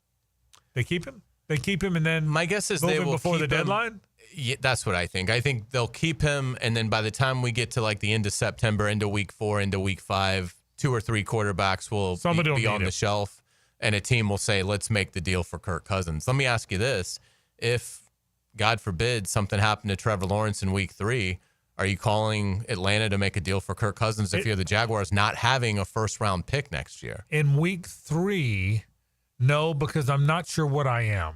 They keep him? They keep him and then my guess is move they him will before keep the him. deadline? Yeah, that's what I think. I think they'll keep him, and then by the time we get to like the end of September, into week 4, into week 5, 2 or 3 quarterbacks will be on the shelf, and a team will say, let's make the deal for Kirk Cousins. Let me ask you this. If, God forbid, something happened to Trevor Lawrence in week 3, are you calling Atlanta to make a deal for Kirk Cousins if you're the Jaguars not having a first-round pick next year? In week 3, no, because I'm not sure what I am.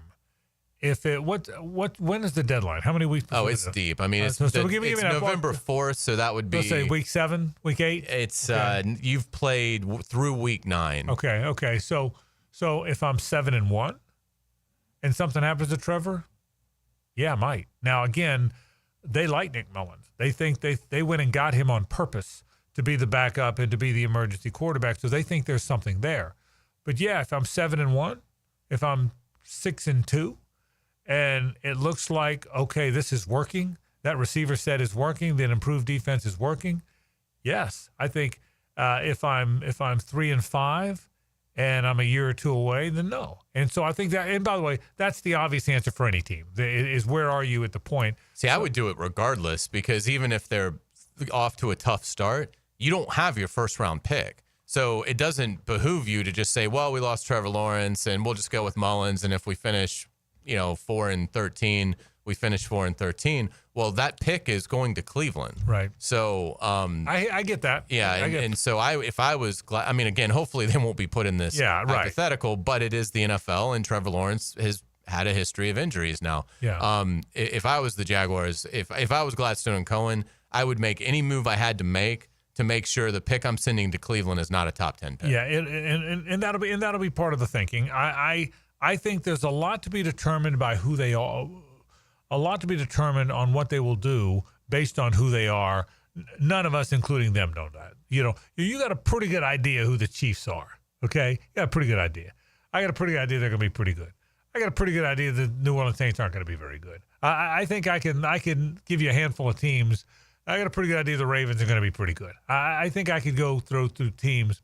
When is the deadline? How many weeks? Oh, it's deep. I mean, it's November 4th, so that would be. Let's say week 7, week 8. It's you've played through week 9. Okay. So if I'm 7-1, and something happens to Trevor, yeah, I might. Now again, they like Nick Mullins. They think they went and got him on purpose to be the backup and to be the emergency quarterback. So they think there's something there. But yeah, if I'm 7-1, if I'm 6-2. And it looks like, okay, this is working, that receiver set is working, that improved defense is working? Yes. I think if I'm 3-5 and I'm a year or two away, then no. And so I think that, and by the way, that's the obvious answer for any team, is where are you at the point? See, I would do it regardless, because even if they're off to a tough start, you don't have your first-round pick. So it doesn't behoove you to just say, well, we lost Trevor Lawrence and we'll just go with Mullins. And if we finish, 4-13, we finish 4-13. Well, that pick is going to Cleveland. Right. So I get that. Yeah. So if I was glad, again, hopefully they won't be put in this hypothetical, but it is the NFL and Trevor Lawrence has had a history of injuries now. Yeah. If I was the Jaguars, if I was Gladstone and Cohen, I would make any move I had to make sure the pick I'm sending to Cleveland is not a top 10 pick. Yeah, and that'll be part of the thinking. I think there's a lot to be determined by who they are, a lot to be determined on what they will do based on who they are. None of us, including them, know that. You got a pretty good idea who the Chiefs are. Okay, you got a pretty good idea. I got a pretty good idea they're going to be pretty good. I got a pretty good idea the New Orleans Saints aren't going to be very good. I think I can give you a handful of teams. I got a pretty good idea the Ravens are going to be pretty good. I think I could go through teams.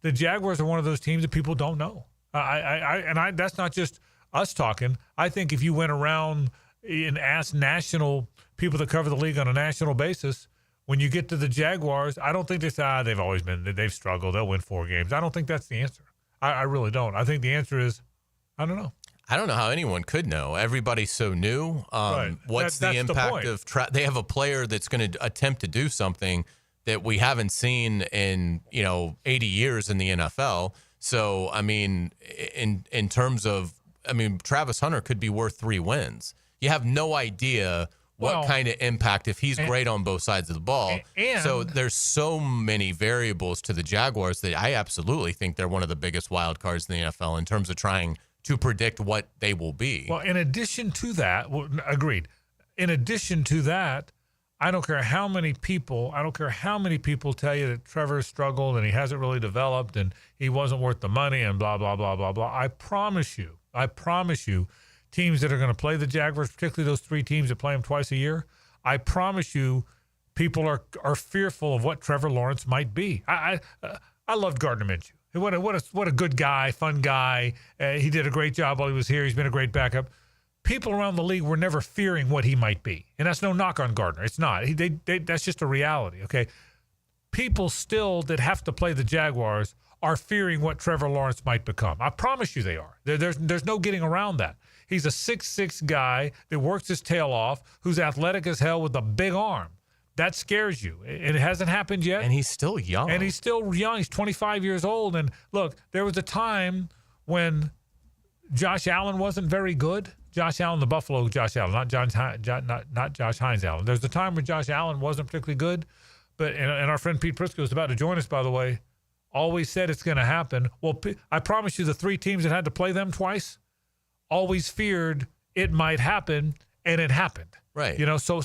The Jaguars are one of those teams that people don't know. That's not just us talking. I think if you went around and asked national people that cover the league on a national basis, when you get to the Jaguars, I don't think they say, they've struggled, they'll win 4 games. I don't think that's the answer. I really don't. I think the answer is, I don't know. I don't know how anyone could know. Everybody's so new. Right. What's the impact of they have a player that's going to attempt to do something that we haven't seen in 80 years in the NFL. So in terms of Travis Hunter could be worth 3 wins. You have no idea what kind of impact if he's great on both sides of the ball. And so there's so many variables to the Jaguars that I absolutely think they're one of the biggest wild cards in the NFL in terms of trying to predict what they will be. Well, in addition to that, agreed. In addition to that, I don't care how many people tell you that Trevor struggled and he hasn't really developed and he wasn't worth the money and blah, blah, blah, blah, blah. I promise you, teams that are going to play the Jaguars, particularly those 3 teams that play them twice a year, I promise you people are fearful of what Trevor Lawrence might be. I loved Gardner Minshew. What a good guy, fun guy. He did a great job while he was here. He's been a great backup. People around the league were never fearing what he might be. And that's no knock on Gardner. It's not. That's just a reality, okay? People still that have to play the Jaguars are fearing what Trevor Lawrence might become. I promise you they are. There's no getting around that. He's a 6'6" guy that works his tail off, who's athletic as hell with a big arm. That scares you. It hasn't happened yet. And he's still young. He's 25 years old. And look, there was a time when Josh Allen wasn't very good. Josh Allen, the Buffalo Josh Allen, not Josh Hines Allen. There's a time when Josh Allen wasn't particularly good. But and our friend Pete Prisco is about to join us, by the way, always said it's going to happen. Well, I promise you the 3 teams that had to play them twice always feared it might happen, and it happened. Right. So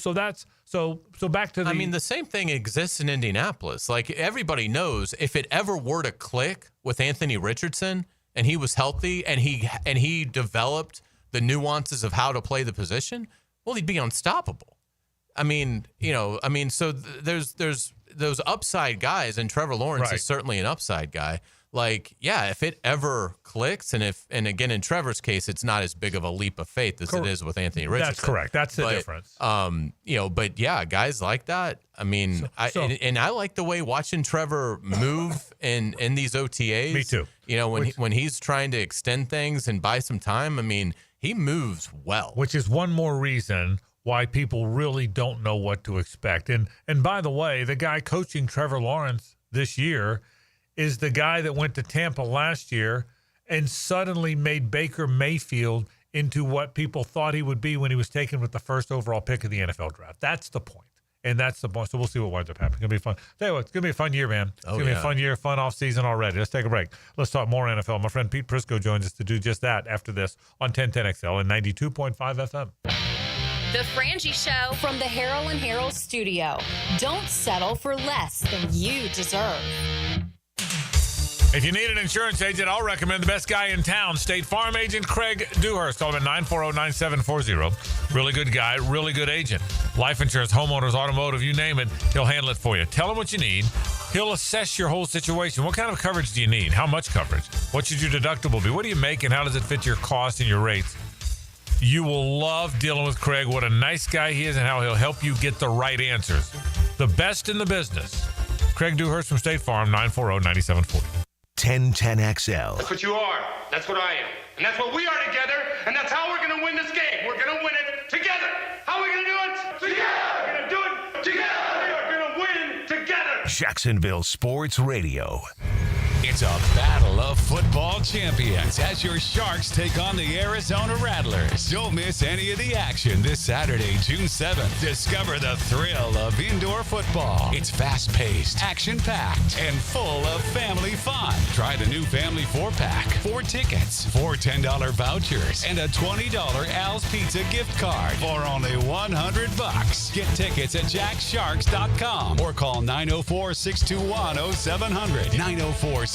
back to the... the same thing exists in Indianapolis. Like, everybody knows if it ever were to click with Anthony Richardson and he was healthy and he developed the nuances of how to play the position, well, he'd be unstoppable. So there's those upside guys, and Trevor Lawrence is certainly an upside guy. Like, yeah, if it ever clicks, and again, in Trevor's case, it's not as big of a leap of faith as it is with Anthony Richardson. That's correct. That's the difference. But yeah, guys like that. I like the way watching Trevor move in these OTAs. Me too. When he's trying to extend things and buy some time, he moves well. Which is one more reason why people really don't know what to expect. And by the way, the guy coaching Trevor Lawrence this year is the guy that went to Tampa last year and suddenly made Baker Mayfield into what people thought he would be when he was taken with the first overall pick of the NFL draft. That's the point. And that's the point. So we'll see what winds up happening. It's going to be fun. Tell you what, it's going to be a fun year, man. It's going to be a fun year, fun offseason already. Let's take a break. Let's talk more NFL. My friend Pete Prisco joins us to do just that after this on 1010XL and 92.5 FM. The Frangie Show from the Harrell and Harrell studio. Don't settle for less than you deserve. If you need an insurance agent, I'll recommend the best guy in town, State Farm agent Craig Dewhurst. Call him at 940-9740. Really good guy, really good agent. Life insurance, homeowners, automotive, you name it, he'll handle it for you. Tell him what you need. He'll assess your whole situation. What kind of coverage do you need? How much coverage? What should your deductible be? What do you make, and how does it fit your cost and your rates? You will love dealing with Craig. What a nice guy he is, and how he'll help you get the right answers. The best in the business. Craig Dewhurst from State Farm, 940-9740. 1010XL. That's what you are. That's what I am. And that's what we are together. And that's how we're going to win this game. We're going to win it together. How are we going to do it? Together. We're going to do it together. We are going to win together. Jacksonville Sports Radio. It's a battle of football champions as your Sharks take on the Arizona Rattlers. Don't miss any of the action this Saturday, June 7th. Discover the thrill of indoor football. It's fast-paced, action-packed, and full of family fun. Try the new Family 4-Pack. 4 tickets, 4 $10 vouchers, and a $20 Al's Pizza gift card for only $100. Get tickets at jacksharks.com or call 904-621-0700. 904-621-0700.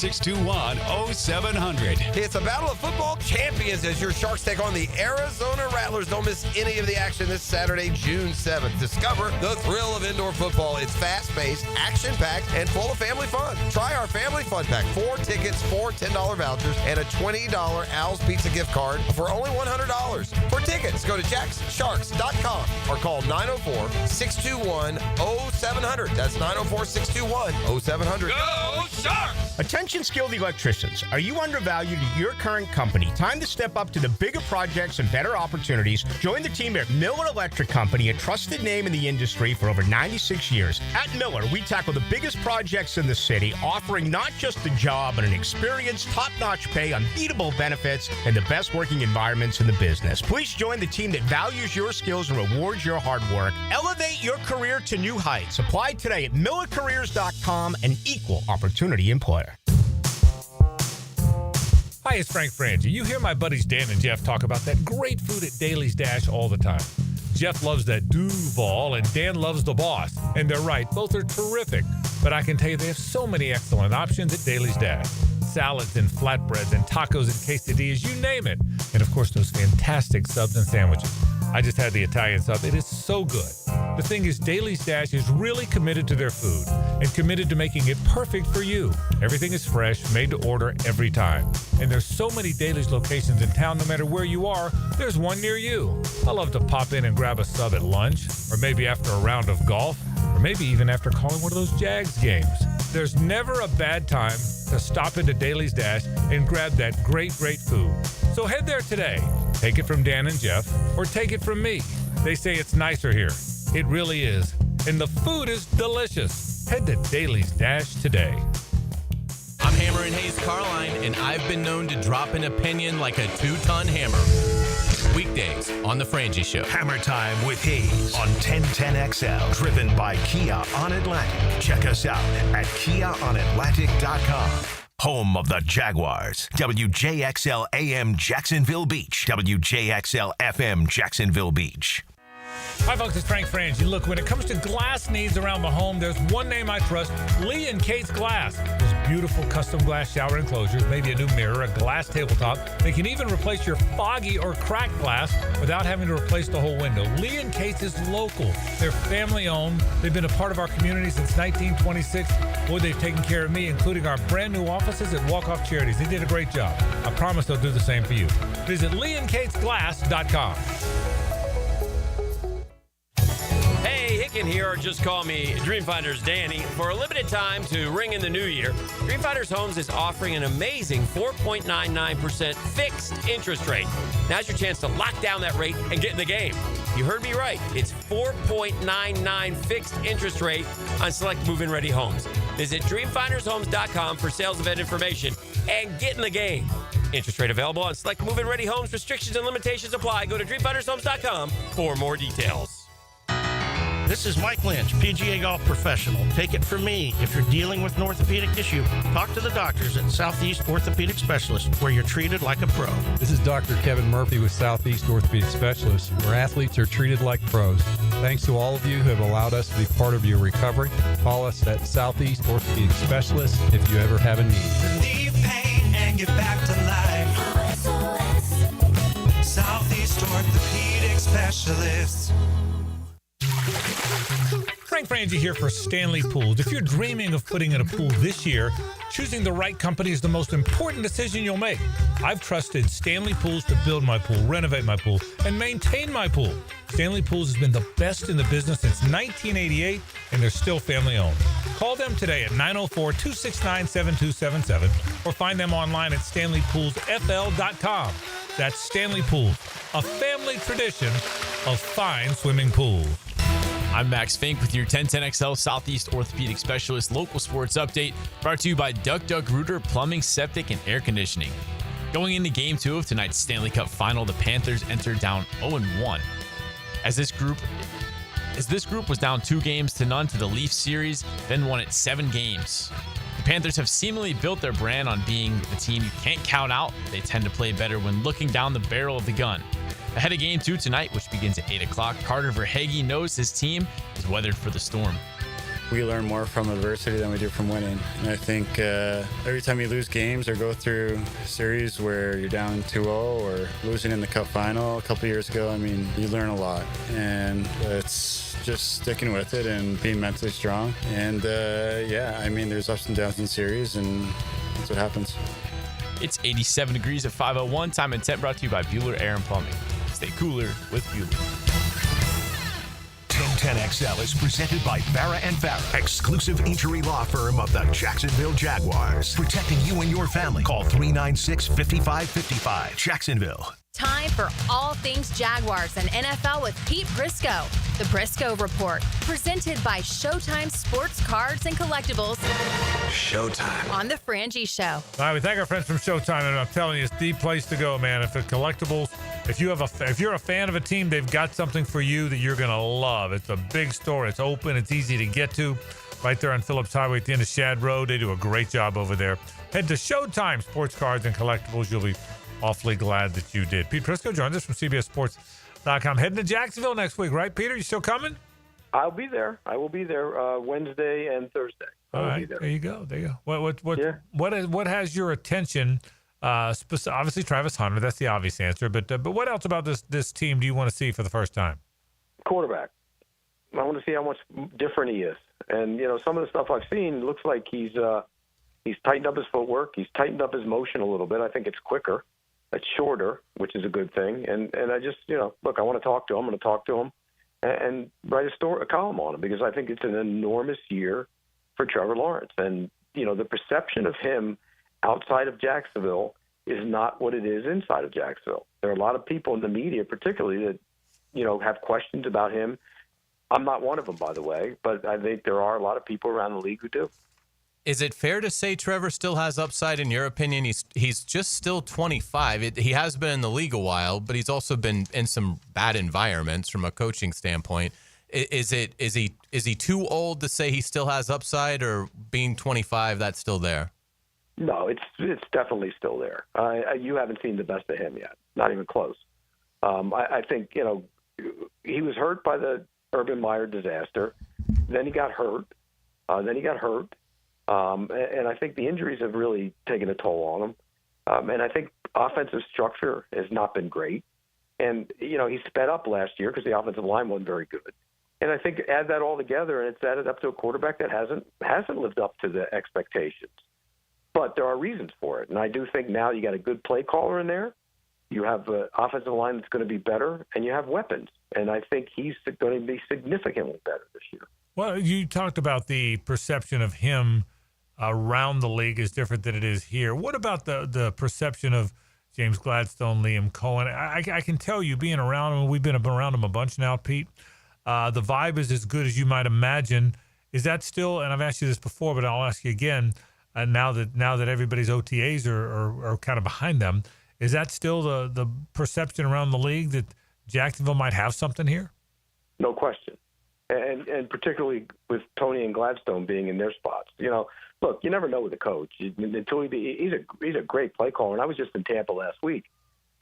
It's a battle of football champions as your Sharks take on the Arizona Rattlers. Don't miss any of the action this Saturday, June 7th. Discover the thrill of indoor football. It's fast-paced, action-packed, and full of family fun. Try our Family Fun Pack. 4 tickets, 4 $10 vouchers, and a $20 Al's Pizza gift card for only $100. For tickets, go to jacksharks.com or call 904-621-0700. That's 904-621-0700. Go Sharks! Attention skilled electricians. Are you undervalued at your current company? Time to step up to the bigger projects and better opportunities. Join the team at Miller Electric Company, a trusted name in the industry for over 96 years. At Miller, we tackle the biggest projects in the city, offering not just the job, but an experienced, top-notch pay, unbeatable benefits, and the best working environments in the business. Please join the team that values your skills and rewards your hard work. Elevate your career to new heights. Apply today at millercareers.com, an equal opportunity employer. Hi, it's Frank Frangie. You hear my buddies Dan and Jeff talk about that great food at Daly's Dash all the time. Jeff loves that Duval, and Dan loves the Boss. And they're right, both are terrific. But I can tell you they have so many excellent options at Daly's Dash. Salads and flatbreads and tacos and quesadillas, you name it. And of course, those fantastic subs and sandwiches. I just had the Italian sub. It is so good. The thing is, Daly's Dash is really committed to their food and committed to making it perfect for you. Everything is fresh, made to order every time. And there's so many Daly's locations in town, no matter where you are, there's one near you. I love to pop in and grab a sub at lunch, or maybe after a round of golf, or maybe even after calling one of those Jags games. There's never a bad time to stop into Daly's Dash and grab that great, great food. So head there today. Take it from Dan and Jeff, or take it from me. They say it's nicer here. It really is. And the food is delicious. Head to Daly's Dash today. I'm Hammer and Hayes Carline, and I've been known to drop an opinion like a 2-ton hammer. Weekdays on The Frangie Show. Hammer Time with Hayes on 1010XL. Driven by Kia on Atlantic. Check us out at KiaOnAtlantic.com. Home of the Jaguars. WJXL AM Jacksonville Beach. WJXL FM Jacksonville Beach. Hi, folks. It's Frank Frangie. Look, when it comes to glass needs around the home, there's one name I trust, Lee and Kate's Glass. Those beautiful custom glass shower enclosures, maybe a new mirror, a glass tabletop. They can even replace your foggy or cracked glass without having to replace the whole window. Lee and Kate's is local. They're family-owned. They've been a part of our community since 1926. Boy, they've taken care of me, including our brand new offices at Walk-Off Charities. They did a great job. I promise they'll do the same for you. Visit leeandkatesglass.com. Hicken here, or just call me Dreamfinders Danny. For a limited time to ring in the new year, Dreamfinders Homes is offering an amazing 4.99% fixed interest rate. Now's your chance to lock down that rate and get in the game. You heard me right. It's 4.99 fixed interest rate on select move-in ready homes. Visit dreamfindershomes.com for sales event information and get in the game. Interest rate available on select move-in ready homes. Restrictions and limitations apply. Go to dreamfindershomes.com for more details. This is Mike Lynch, PGA Golf Professional. Take it from me, if you're dealing with an orthopedic issue, talk to the doctors at Southeast Orthopedic Specialists, where you're treated like a pro. This is Dr. Kevin Murphy with Southeast Orthopedic Specialists, where athletes are treated like pros. Thanks to all of you who have allowed us to be part of your recovery. Call us at Southeast Orthopedic Specialists if you ever have a need. Relieve pain and get back to life. Southeast Orthopedic Specialists. Frank Frangie here for Stanley Pools. If you're dreaming of putting in a pool this year, choosing the right company is the most important decision you'll make. I've trusted Stanley Pools to build my pool, renovate my pool, and maintain my pool. Stanley Pools has been the best in the business since 1988, and they're still family owned. Call them today at 904-269-7277 or find them online at stanleypoolsfl.com. That's Stanley Pools, a family tradition of fine swimming pools. I'm Max Fink with your 1010XL Southeast Orthopedic Specialist local sports update, brought to you by Duck Duck Rooter Plumbing, Septic, and Air Conditioning. Going into Game 2 of tonight's Stanley Cup Final, the Panthers entered down 0-1. As this group was down 2-0 to the Leafs series, then won it 7 games. The Panthers have seemingly built their brand on being the team you can't count out. They tend to play better when looking down the barrel of the gun. Ahead of Game 2 tonight, which begins at 8 o'clock, Carter Verhaeghe knows his team is weathered for the storm. We learn more from adversity than we do from winning. And I think every time you lose games or go through a series where you're down 2-0 or losing in the Cup Final a couple years ago, I mean, you learn a lot. And it's just sticking with it and being mentally strong. And I mean, there's ups and downs in series, and that's what happens. It's 87 degrees at 5:01. Time and temp brought to you by Bueller Air and Plumbing. Stay cooler with Bueller. 1010XL is presented by Farah and Farah, exclusive injury law firm of the Jacksonville Jaguars. Protecting you and your family. Call 396-5555. Jacksonville. Time for all things Jaguars and NFL with Pete Prisco. The Prisco Report, presented by Showtime Sports Cards and Collectibles. Showtime. On The Frangie Show. All right, we thank our friends from Showtime, and I'm telling you, it's the place to go, man. If it's collectibles, if you're a fan of a team, they've got something for you that you're going to love. It's a big store. It's open. It's easy to get to. Right there on Phillips Highway at the end of Shad Road. They do a great job over there. Head to Showtime Sports Cards and Collectibles. You'll be awfully glad that you did. Pete Prisco joins us from CBSSports.com. Heading to Jacksonville next week, right, Peter? You still coming? I'll be there. I will be there Wednesday and Thursday. All right, there you go. What has your attention? Obviously, Travis Hunter. That's the obvious answer. But what else about this team do you want to see for the first time? Quarterback. I want to see how much different he is. And some of the stuff I've seen looks like he's tightened up his footwork. He's tightened up his motion a little bit. I think it's quicker. It's shorter, which is a good thing. And I just, look, I want to talk to him. I'm going to talk to him and write a column on him, because I think it's an enormous year for Trevor Lawrence. And, the perception of him outside of Jacksonville is not what it is inside of Jacksonville. There are a lot of people in the media, particularly, that, have questions about him. I'm not one of them, by the way, but I think there are a lot of people around the league who do. Is it fair to say Trevor still has upside in your opinion? He's just still 25. He has been in the league a while, but he's also been in some bad environments from a coaching standpoint. Is he too old to say he still has upside, or being 25, that's still there? No, it's definitely still there. You haven't seen the best of him yet, not even close. I think he was hurt by the Urban Meyer disaster. Then he got hurt. And I think the injuries have really taken a toll on him. And I think offensive structure has not been great. And, he sped up last year because the offensive line wasn't very good. And I think add that all together, and it's added up to a quarterback that hasn't lived up to the expectations. But there are reasons for it. And I do think now you got a good play caller in there. You have an offensive line that's going to be better, and you have weapons. And I think he's going to be significantly better this year. Well, you talked about the perception of him around the league is different than it is here. What about the perception of James Gladstone, Liam Cohen? I can tell you, being around him, we've been around him a bunch now, Pete. The vibe is as good as you might imagine. Is that still, and I've asked you this before, but I'll ask you again, now that everybody's OTAs are kind of behind them, is that still the perception around the league that Jacksonville might have something here? No question. And particularly with Tony and Gladstone being in their spots. Look, you never know with a coach until he's a great play caller. And I was just in Tampa last week,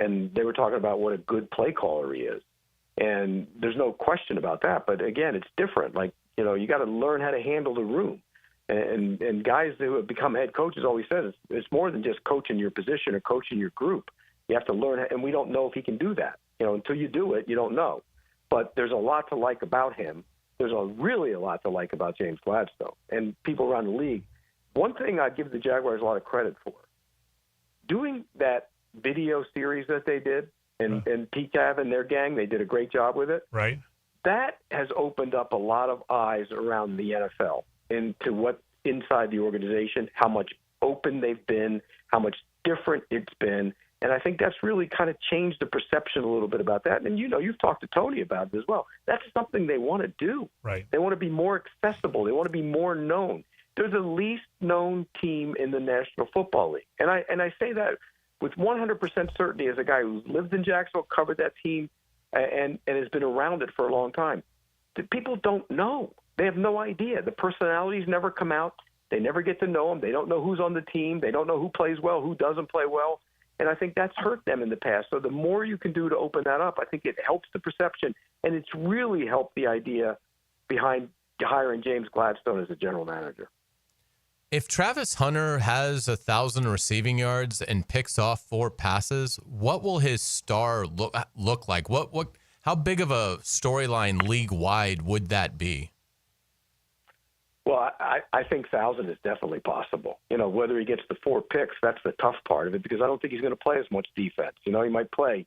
and they were talking about what a good play caller he is. And there's no question about that. But again, it's different. Like, you got to learn how to handle the room. And guys who have become head coaches always said it's more than just coaching your position or coaching your group. You have to learn, and we don't know if he can do that. Until you do it, you don't know. But there's a lot to like about him. there's really a lot to like about James Gladstone and people around the league. One thing I give the Jaguars a lot of credit for, doing that video series that they did, and PCAV and their gang, they did a great job with it. Right. That has opened up a lot of eyes around the NFL into what's inside the organization, how much open they've been, how much different it's been. And I think that's really kind of changed the perception a little bit about that. And, you've talked to Tony about it as well. That's something they want to do. Right. They want to be more accessible. They want to be more known. They're the least known team in the National Football League. And I say that with 100% certainty as a guy who's lived in Jacksonville, covered that team, and has been around it for a long time. The people don't know. They have no idea. The personalities never come out. They never get to know them. They don't know who's on the team. They don't know who plays well, who doesn't play well. And I think that's hurt them in the past. So the more you can do to open that up, I think it helps the perception. And it's really helped the idea behind hiring James Gladstone as a general manager. If Travis Hunter has 1,000 receiving yards and picks off 4 passes, what will his star look like? How big of a storyline league-wide would that be? Well, I think 1,000 is definitely possible. Whether he gets the 4 picks, that's the tough part of it, because I don't think he's going to play as much defense. He might play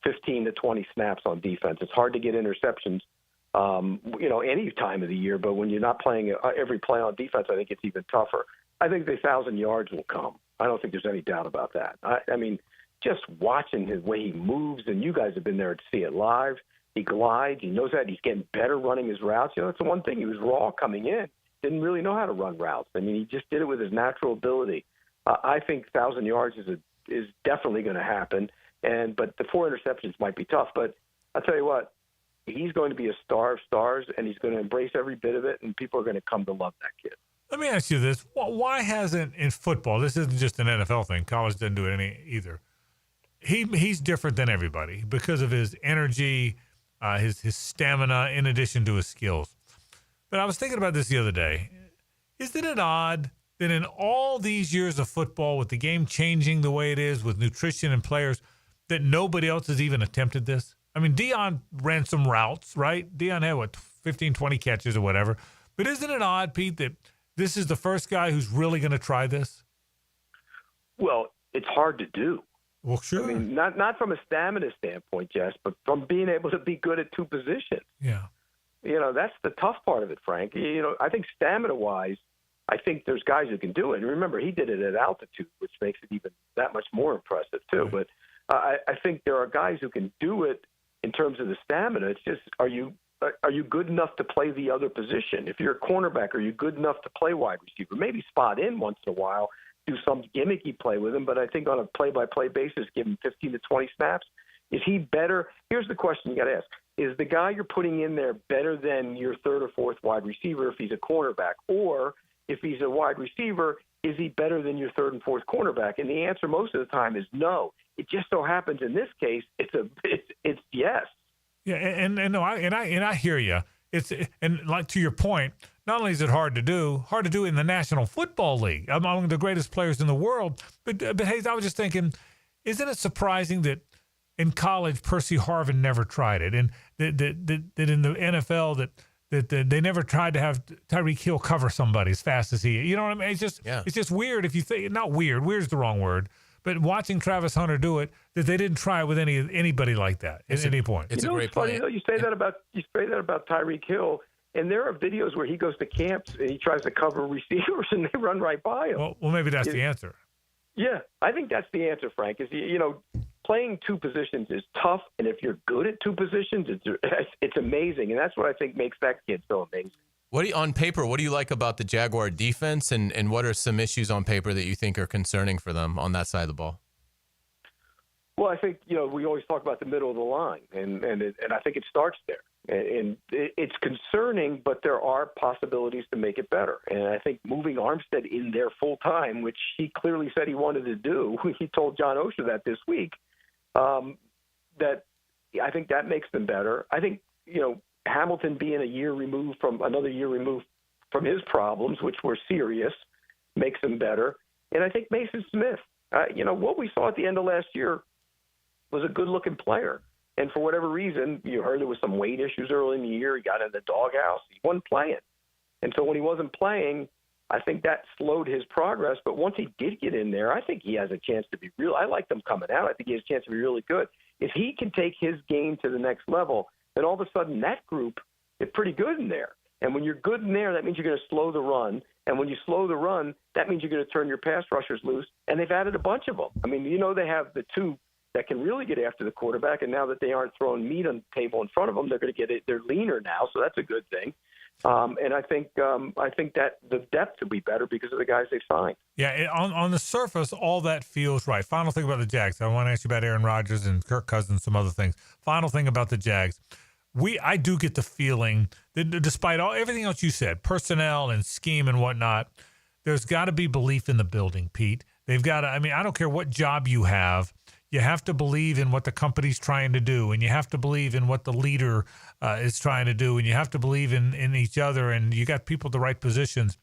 15 to 20 snaps on defense. It's hard to get interceptions, any time of the year, but when you're not playing every play on defense, I think it's even tougher. I think the 1,000 yards will come. I don't think there's any doubt about that. I mean, just watching the way he moves, and you guys have been there to see it live. He glides. He knows that. He's getting better running his routes. That's the one thing. He was raw coming in. Didn't really know how to run routes. I mean, he just did it with his natural ability. I think 1,000 yards is definitely going to happen. But the 4 interceptions might be tough. But I'll tell you what, he's going to be a star of stars, and he's going to embrace every bit of it, and people are going to come to love that kid. Let me ask you this. Why hasn't, in football, this isn't just an NFL thing. College doesn't do it either. He's different than everybody because of his energy, his stamina, in addition to his skills. But I was thinking about this the other day. Isn't it odd that in all these years of football, with the game changing the way it is, with nutrition and players, that nobody else has even attempted this? I mean, Deion ran some routes, right? Deion had, 15, 20 catches or whatever. But isn't it odd, Pete, that this is the first guy who's really going to try this? Well, it's hard to do. Well, sure. I mean, not from a stamina standpoint, Jess, but from being able to be good at 2 positions. Yeah. That's the tough part of it, Frank. I think stamina-wise, I think there's guys who can do it. And remember, he did it at altitude, which makes it even that much more impressive, too. Right. But I think there are guys who can do it in terms of the stamina. It's just, are you good enough to play the other position? If you're a cornerback, are you good enough to play wide receiver? Maybe spot in once in a while, do some gimmicky play with him, but I think on a play-by-play basis, give him 15 to 20 snaps. Is he better? Here's the question you got to ask. Is the guy you're putting in there better than your 3rd or 4th wide receiver if he's a cornerback? Or if he's a wide receiver, is he better than your 3rd and 4th cornerback? And the answer most of the time is no. It just so happens in this case, it's yes. Yeah, and I hear you. And like to your point, not only is it hard to do in the National Football League, among the greatest players in the world. But Hayes, I was just thinking, isn't it surprising that in college Percy Harvin never tried it, and that in the NFL that they never tried to have Tyreek Hill cover somebody as fast as he? You know what I mean? It's just weird if you think, not weird. Weird's the wrong word. But watching Travis Hunter do it, that they didn't try it with anybody like that at any point. It's a great funny, point. You say that about Tyreek Hill, and there are videos where he goes to camps and he tries to cover receivers and they run right by him. Well, maybe that's the answer. Yeah, I think that's the answer, Frank. Is playing 2 positions is tough, and if you're good at 2 positions, it's amazing, and that's what I think makes that kid so amazing. On paper, what do you like about the Jaguar defense, and what are some issues on paper that you think are concerning for them on that side of the ball? Well, I think, we always talk about the middle of the line, and I think it starts there. And it's concerning, but there are possibilities to make it better. And I think moving Armstead in there full time, which he clearly said he wanted to do, he told John Osher that this week, that I think that makes them better. I think, Hamilton being another year removed from his problems, which were serious, makes him better. And I think Mason Smith, what we saw at the end of last year was a good-looking player. And for whatever reason, you heard there was some weight issues early in the year. He got in the doghouse. He wasn't playing. And so when he wasn't playing, I think that slowed his progress. But once he did get in there, I think he has a chance to be real. I like them coming out. I think he has a chance to be really good. If he can take his game to the next level, then all of a sudden that group is pretty good in there. And when you're good in there, that means you're going to slow the run. And when you slow the run, that means you're going to turn your pass rushers loose. And they've added a bunch of them. I mean, they have the two that can really get after the quarterback. And now that they aren't throwing meat on the table in front of them, they're going to get it. They're leaner now, so that's a good thing. And I think that the depth will be better because of the guys they've signed. Yeah, on the surface, all that feels right. Final thing about the Jags. I want to ask you about Aaron Rodgers and Kirk Cousins, some other things. Final thing about the Jags. I do get the feeling that despite everything else you said, personnel and scheme and whatnot, there's got to be belief in the building, Pete. They've got to, I mean, I don't care what job you have to believe in what the company's trying to do, and you have to believe in what the leader is trying to do, and you have to believe in each other, and you got people at the right positions.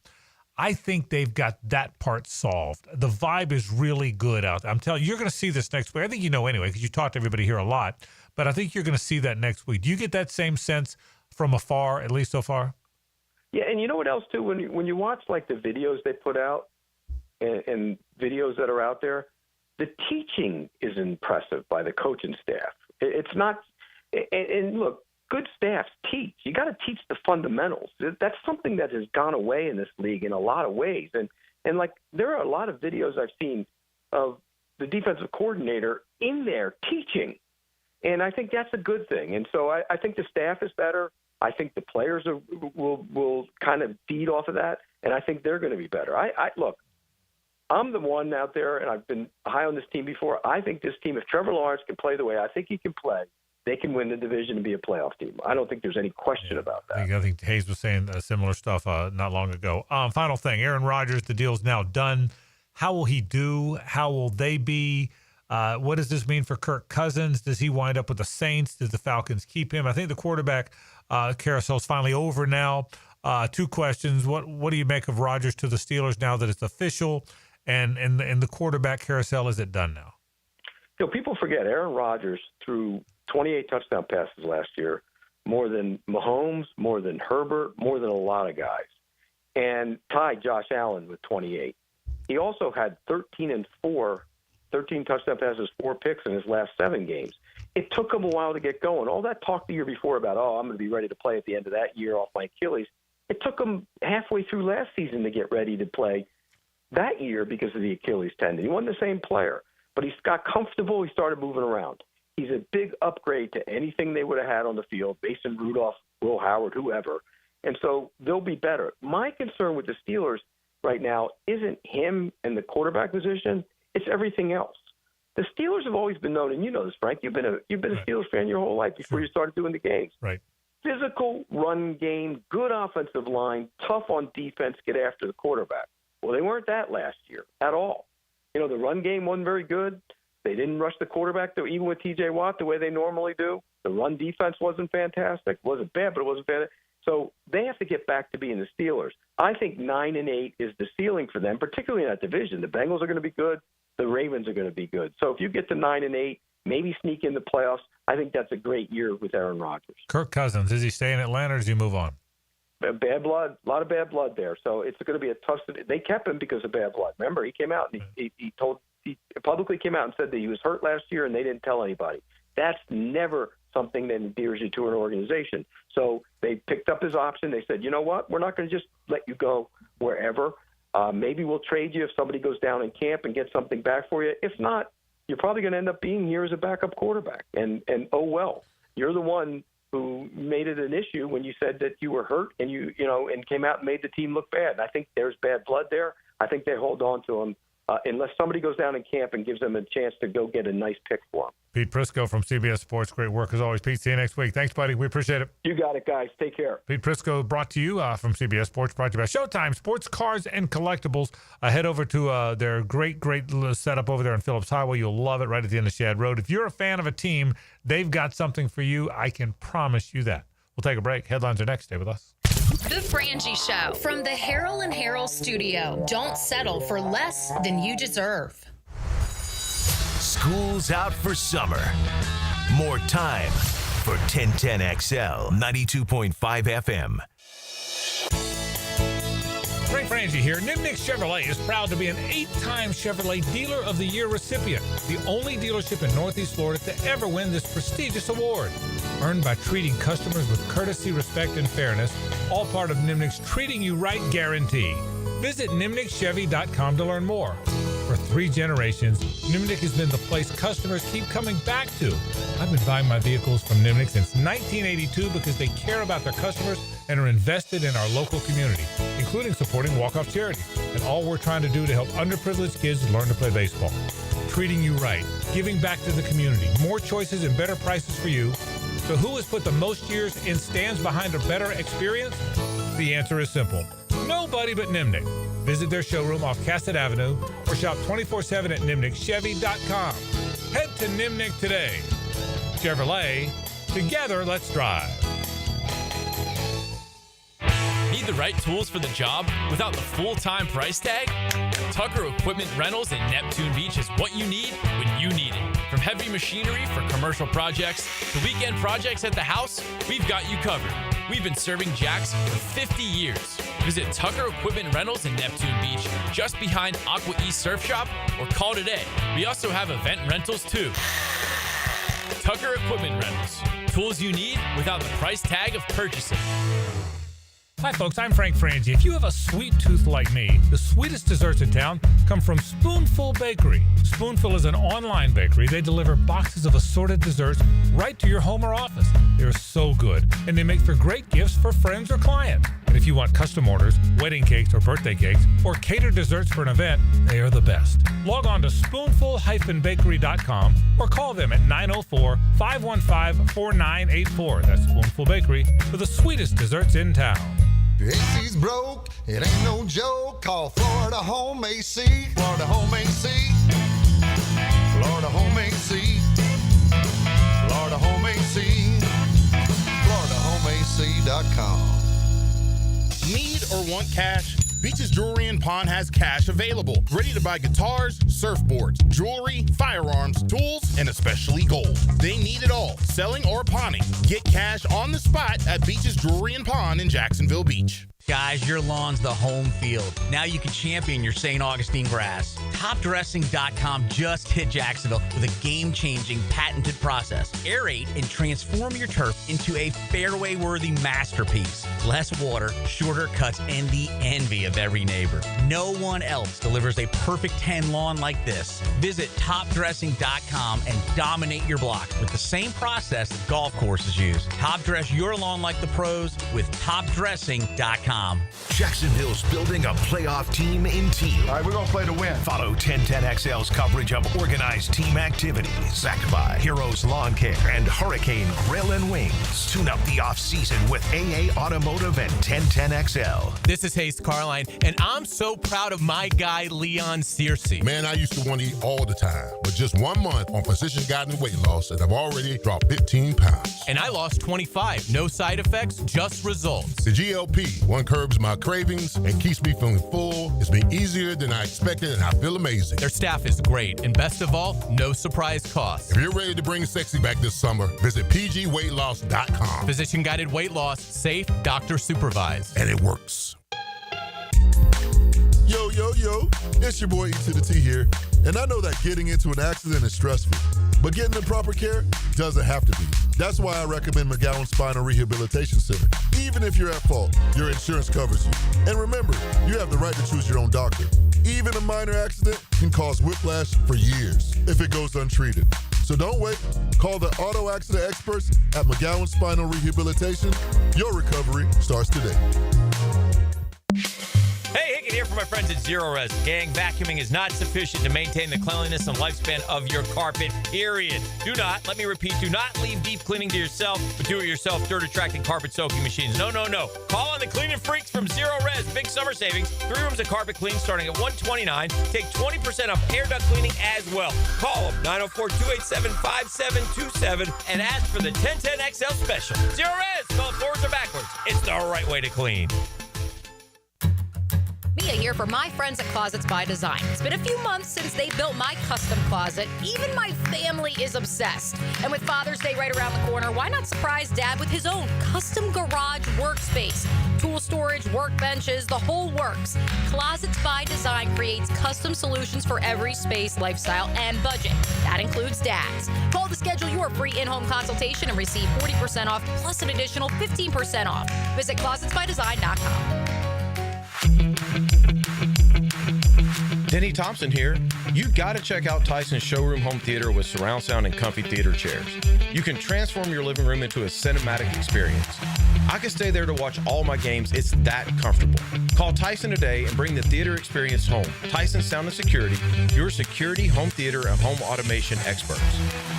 I think they've got that part solved. The vibe is really good out there. I'm telling you, you're going to see this next week. I think you know anyway because you talk to everybody here a lot, but I think you're going to see that next week. Do you get that same sense from afar, at least so far? Yeah, and you know what else, too? When you watch, like, the videos they put out and videos that are out there, the teaching is impressive by the coaching staff. It's not – and look, good staffs teach. You got to teach the fundamentals. That's something that has gone away in this league in a lot of ways. And like, there are a lot of videos I've seen of the defensive coordinator in there teaching. And I think that's a good thing. And so I think the staff is better. I think the players will kind of feed off of that. And I think they're going to be better. Look, I'm the one out there, and I've been high on this team before. I think this team, if Trevor Lawrence can play the way I think he can play, they can win the division and be a playoff team. I don't think there's any question about that. I think Hayes was saying similar stuff not long ago. Final thing, Aaron Rodgers, the deal's now done. How will he do? How will they be? What does this mean for Kirk Cousins? Does he wind up with the Saints? Does the Falcons keep him? I think the quarterback carousel's finally over now. Two questions. What do you make of Rodgers to the Steelers now that it's official? And the quarterback carousel, is it done now? People forget Aaron Rodgers threw 28 touchdown passes last year, more than Mahomes, more than Herbert, more than a lot of guys, and tied Josh Allen with 28. He also had 13 touchdown passes, 4 picks in his last 7 games. It took him a while to get going. All that talk the year before about, I'm going to be ready to play at the end of that year off my Achilles, it took him halfway through last season to get ready to play that year because of the Achilles tendon. He wasn't the same player, but he got comfortable. He started moving around. He's a big upgrade to anything they would have had on the field, Mason Rudolph, Will Howard, whoever. And so they'll be better. My concern with the Steelers right now isn't him and the quarterback position. It's everything else. The Steelers have always been known, and you know this, Frank. You've been a Steelers fan your whole life before you started doing the games. Right. Physical run game, good offensive line, tough on defense, get after the quarterback. Well, they weren't that last year at all. The run game wasn't very good. They didn't rush the quarterback, though, even with T.J. Watt, the way they normally do. The run defense wasn't fantastic. It wasn't bad, but it wasn't bad. So they have to get back to being the Steelers. I think 9-8 is the ceiling for them, particularly in that division. The Bengals are going to be good. The Ravens are going to be good. So if you get to 9-8, maybe sneak in the playoffs, I think that's a great year with Aaron Rodgers. Kirk Cousins, does he stay in Atlanta or does he move on? Bad blood, a lot of bad blood there. So it's going to be a tough. They kept him because of bad blood. Remember, he came out and he publicly came out and said that he was hurt last year, and they didn't tell anybody. That's never something that endears you to an organization. So they picked up his option. They said, you know what, we're not going to just let you go wherever. Maybe we'll trade you if somebody goes down in camp and get something back for you. If not, you're probably going to end up being here as a backup quarterback. And oh well, you're the one who made it an issue when you said that you were hurt and you came out and made the team look bad. And I think there's bad blood there. I think they hold on to him unless somebody goes down in camp and gives them a chance to go get a nice pick for him. Pete Prisco from CBS Sports. Great work as always, Pete. See you next week. Thanks, buddy. We appreciate it. You got it, guys. Take care. Pete Prisco brought to you from CBS Sports, brought to you by Showtime Sports, Cars, and Collectibles. Head over to their great setup over there on Phillips Highway. You'll love it right at the end of Shad Road. If you're a fan of a team, they've got something for you. I can promise you that. We'll take a break. Headlines are next. Stay with us. The Frangie Show from the Harrell and Harrell studio. Don't settle for less than you deserve. School's out for summer. more time for 1010XL 92.5 FM. Frangie here. Nimnick Chevrolet is proud to be an 8-time Chevrolet Dealer of the Year recipient, the only dealership in Northeast Florida to ever win this prestigious award. Earned by treating customers with courtesy, respect, and fairness, all part of Nimnick's Treating You Right guarantee. Visit nimnickchevy.com to learn more. For 3 generations, Nimnick has been the place customers keep coming back to. I've been buying my vehicles from Nimnick since 1982 because they care about their customers and are invested in our local community, including supporting walk-off charities, and all we're trying to do to help underprivileged kids learn to play baseball. Treating you right, giving back to the community, more choices and better prices for you. So who has put the most years and stands behind a better experience? The answer is simple. Nobody but Nimnick. Visit their showroom off Cassett Avenue or shop 24/7 at nimnickchevy.com. Head to Nimnick today. Chevrolet, together let's drive. Need the right tools for the job without the full-time price tag? Tucker Equipment Rentals in Neptune Beach is what you need when you need it. From heavy machinery for commercial projects to weekend projects at the house, we've got you covered. We've been serving Jacks for 50 years. Visit Tucker Equipment Rentals in Neptune Beach, just behind Aqua East Surf Shop, or call today. We also have event rentals too. Tucker Equipment Rentals. Tools you need without the price tag of purchasing. Hi folks, I'm Frank Frangie. If you have a sweet tooth like me, the sweetest desserts in town come from Spoonful Bakery. Spoonful is an online bakery. They deliver boxes of assorted desserts right to your home or office. They're so good, and they make for great gifts for friends or clients. And if you want custom orders, wedding cakes or birthday cakes, or catered desserts for an event, they are the best. Log on to spoonful-bakery.com or call them at 904-515-4984. That's Spoonful Bakery for the sweetest desserts in town. AC's broke, it ain't no joke. Call Florida Home AC. Florida Home AC. Florida Home AC. Florida Home AC. FloridaHomeAC.com. Need or want cash? Beach's Jewelry and Pawn has cash available. Ready to buy guitars, surfboards, jewelry, firearms, tools, and especially gold. They need it all, selling or pawning. Get cash on the spot at Beach's Jewelry and Pawn in Jacksonville Beach. Guys, your lawn's the home field. Now you can champion your St. Augustine grass. TopDressing.com just hit Jacksonville with a game-changing patented process. Aerate and transform your turf into a fairway-worthy masterpiece. Less water, shorter cuts, and the envy of every neighbor. No one else delivers a perfect 10 lawn like this. Visit TopDressing.com and dominate your block with the same process that golf courses use. Top dress your lawn like the pros with TopDressing.com. Jacksonville's building a playoff team in team. All right, we're going to play to win. Follow 1010XL's coverage of organized team activities, backed by Heroes Lawn Care and Hurricane Grill and Wings. Tune up the offseason with AA Automotive and 1010XL. This is Hayes Carline, and I'm so proud of my guy, Leon Searcy. Man, I used to want to eat all the time, but just 1 month on physician-guided weight loss, and I've already dropped 15 pounds. And I lost 25. No side effects, just results. The GLP, one curbs my cravings and keeps me feeling full. It's been easier than I expected, and I feel amazing. Their staff is great, and best of all, no surprise cost. If you're ready to bring sexy back this summer, visit pgweightloss.com. Physician-guided weight loss, safe, doctor supervised. And it works. Yo, yo, yo, it's your boy E to the T here, and I know that getting into an accident is stressful, but getting the proper care doesn't have to be. That's why I recommend McGowan Spinal Rehabilitation Center. Even if you're at fault, your insurance covers you. And remember, you have the right to choose your own doctor. Even a minor accident can cause whiplash for years if it goes untreated. So don't wait. Call the auto accident experts at McGowan Spinal Rehabilitation. Your recovery starts today. Hey, Hickett here for my friends at Zero Res. Gang, vacuuming is not sufficient to maintain the cleanliness and lifespan of your carpet, period. Do not, let me repeat, do not leave deep cleaning to yourself, but do-it-yourself dirt-attracting carpet soaking machines. No, no, no. Call on the cleaning freaks from Zero Res. Big summer savings. 3 rooms of carpet clean starting at $129. Take 20% off air duct cleaning as well. Call them, 904-287-5727, and ask for the 1010XL special. Zero Res. Spell it forwards or backwards. It's the right way to clean. Be Leah here for my friends at Closets by Design. It's been a few months since they built my custom closet. Even my family is obsessed. And with Father's Day right around the corner, why not surprise Dad with his own custom garage workspace? Tool storage, workbenches, the whole works. Closets by Design creates custom solutions for every space, lifestyle, and budget. That includes Dad's. Call to schedule your free in-home consultation and receive 40% off plus an additional 15% off. Visit closetsbydesign.com. Denny Thompson here. You gotta check out Tyson's Showroom Home Theater with surround sound and comfy theater chairs. You can transform your living room into a cinematic experience. I can stay there to watch all my games. It's that comfortable. Call Tyson today and bring the theater experience home. Tyson Sound and Security, your security, home theater, and home automation experts.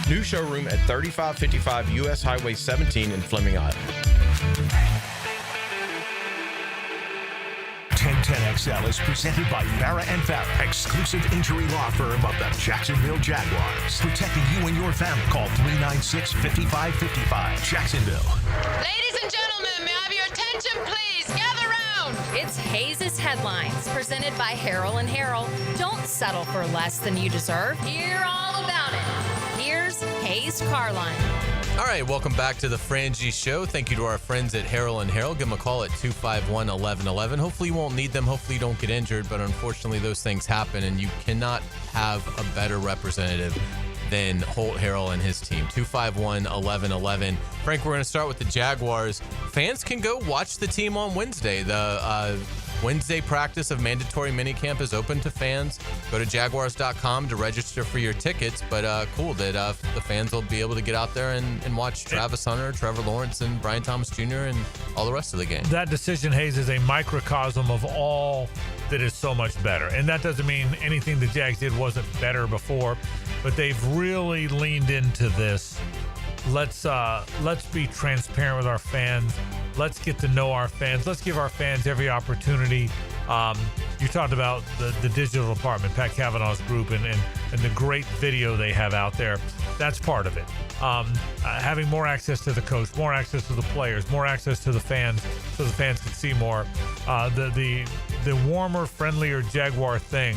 New showroom at 3555 US Highway 17 in Fleming, Iowa. 1010XL is presented by Farah & Farah, exclusive injury law firm of the Jacksonville Jaguars. Protecting you and your family. Call 396-5555. Jacksonville. Ladies and gentlemen, may I have your attention, please? Gather round. It's Hayes' Headlines, presented by Harrell & Harrell. Don't settle for less than you deserve. Hear all about it. Here's Hayes Carline. All right, welcome back to the Frangie Show. Thank you to our friends at Harrell & Harrell. Give them a call at 251-1111. Hopefully you won't need them. Hopefully you don't get injured, but unfortunately those things happen, and you cannot have a better representative than Holt Harrell and his team. 251-1111. Frank, we're going to start with the Jaguars. Fans can go watch the team on Wednesday. The Wednesday practice of mandatory minicamp is open to fans. Go to Jaguars.com to register for your tickets. But cool that the fans will be able to get out there and watch Travis Hunter, Trevor Lawrence, and Brian Thomas Jr. and all the rest of the game. That decision, Hayes, is a microcosm of all that is so much better. And that doesn't mean anything the Jags did wasn't better before, but they've really leaned into this. Let's be transparent with our fans. Let's get to know our fans. Let's give our fans every opportunity. You talked about the digital department, Pat Kavanaugh's group, and the great video they have out there. That's part of it. Having more access to the coach, more access to the players, more access to the fans, so the fans can see more. The warmer, friendlier Jaguar thing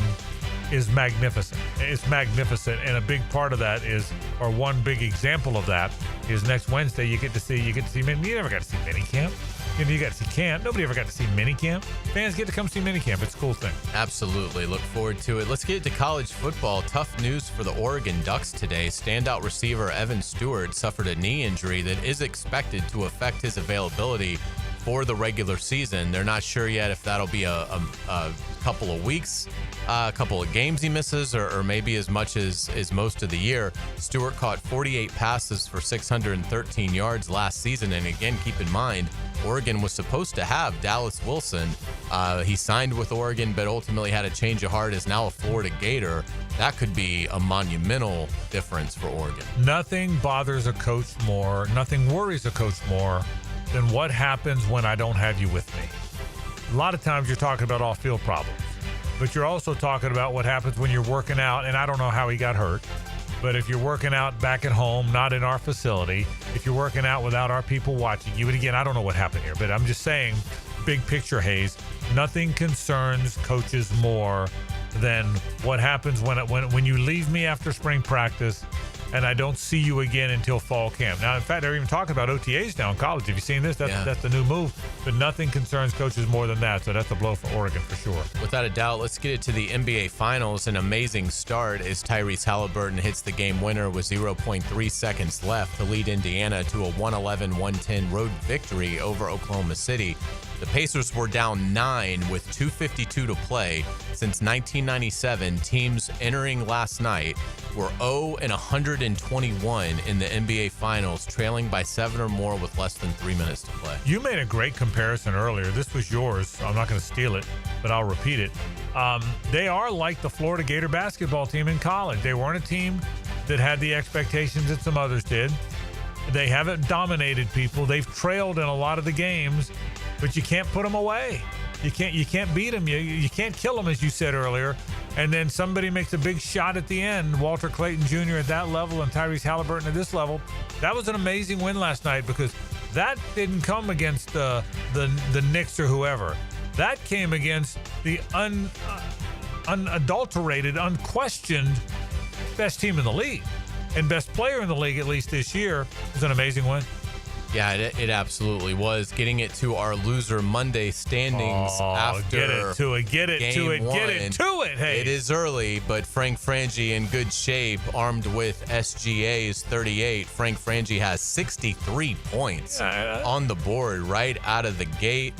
is magnificent. It's magnificent, and a big part of that is, or one big example of that is next Wednesday you get to see. You never got to see minicamp. You got to see camp. Nobody ever got to see minicamp. Fans get to come see minicamp. It's a cool thing. Absolutely. Look forward to it. Let's get to college football. Tough news for the Oregon Ducks today. Standout receiver Evan Stewart suffered a knee injury that is expected to affect his availability for the regular season. They're not sure yet if that'll be a couple of weeks, a couple of games he misses, or maybe as much as most of the year. Stewart caught 48 passes for 613 yards last season. And again, keep in mind, Oregon was supposed to have Dallas Wilson. He signed with Oregon, but ultimately had a change of heart, is now a Florida Gator. That could be a monumental difference for Oregon. Nothing bothers a coach more, nothing worries a coach more than what happens when I don't have you with me. A lot of times you're talking about off-field problems, but you're also talking about what happens when you're working out, and I don't know how he got hurt, but if you're working out back at home, not in our facility, if you're working out without our people watching you, and again, I don't know what happened here, but I'm just saying, big picture, Hayes, nothing concerns coaches more than what happens when you leave me after spring practice and I don't see you again until fall camp. Now, in fact, they're even talking about OTAs now in college. Have you seen this? That's the new move. But nothing concerns coaches more than that. So that's a blow for Oregon for sure. Without a doubt, let's get it to the NBA Finals. An amazing start as Tyrese Halliburton hits the game winner with 0.3 seconds left to lead Indiana to a 111-110 road victory over Oklahoma City. The Pacers were down 9 with 2:52 to play. Since 1997, teams entering last night were 0-121 in the NBA Finals, trailing by 7 or more with less than 3 minutes to play. You made a great comparison earlier. This was yours, so I'm not going to steal it, but I'll repeat it. They are like the Florida Gator basketball team in college. They weren't a team that had the expectations that some others did. They haven't dominated people. They've trailed in a lot of the games, but you can't put them away. You can't beat them. You can't kill them, as you said earlier. And then somebody makes a big shot at the end. Walter Clayton Jr. at that level and Tyrese Halliburton at this level. That was an amazing win last night because that didn't come against the Knicks or whoever. That came against the unadulterated, unquestioned best team in the league and best player in the league, at least this year. It was an amazing win. Yeah, it absolutely was. Getting it to our Loser Monday standings after get it to it, get it to it, get it to it. Hey, it is early, but Frank Frangie in good shape, armed with SGA's 38. Frank Frangie has 63 points on the board right out of the gate.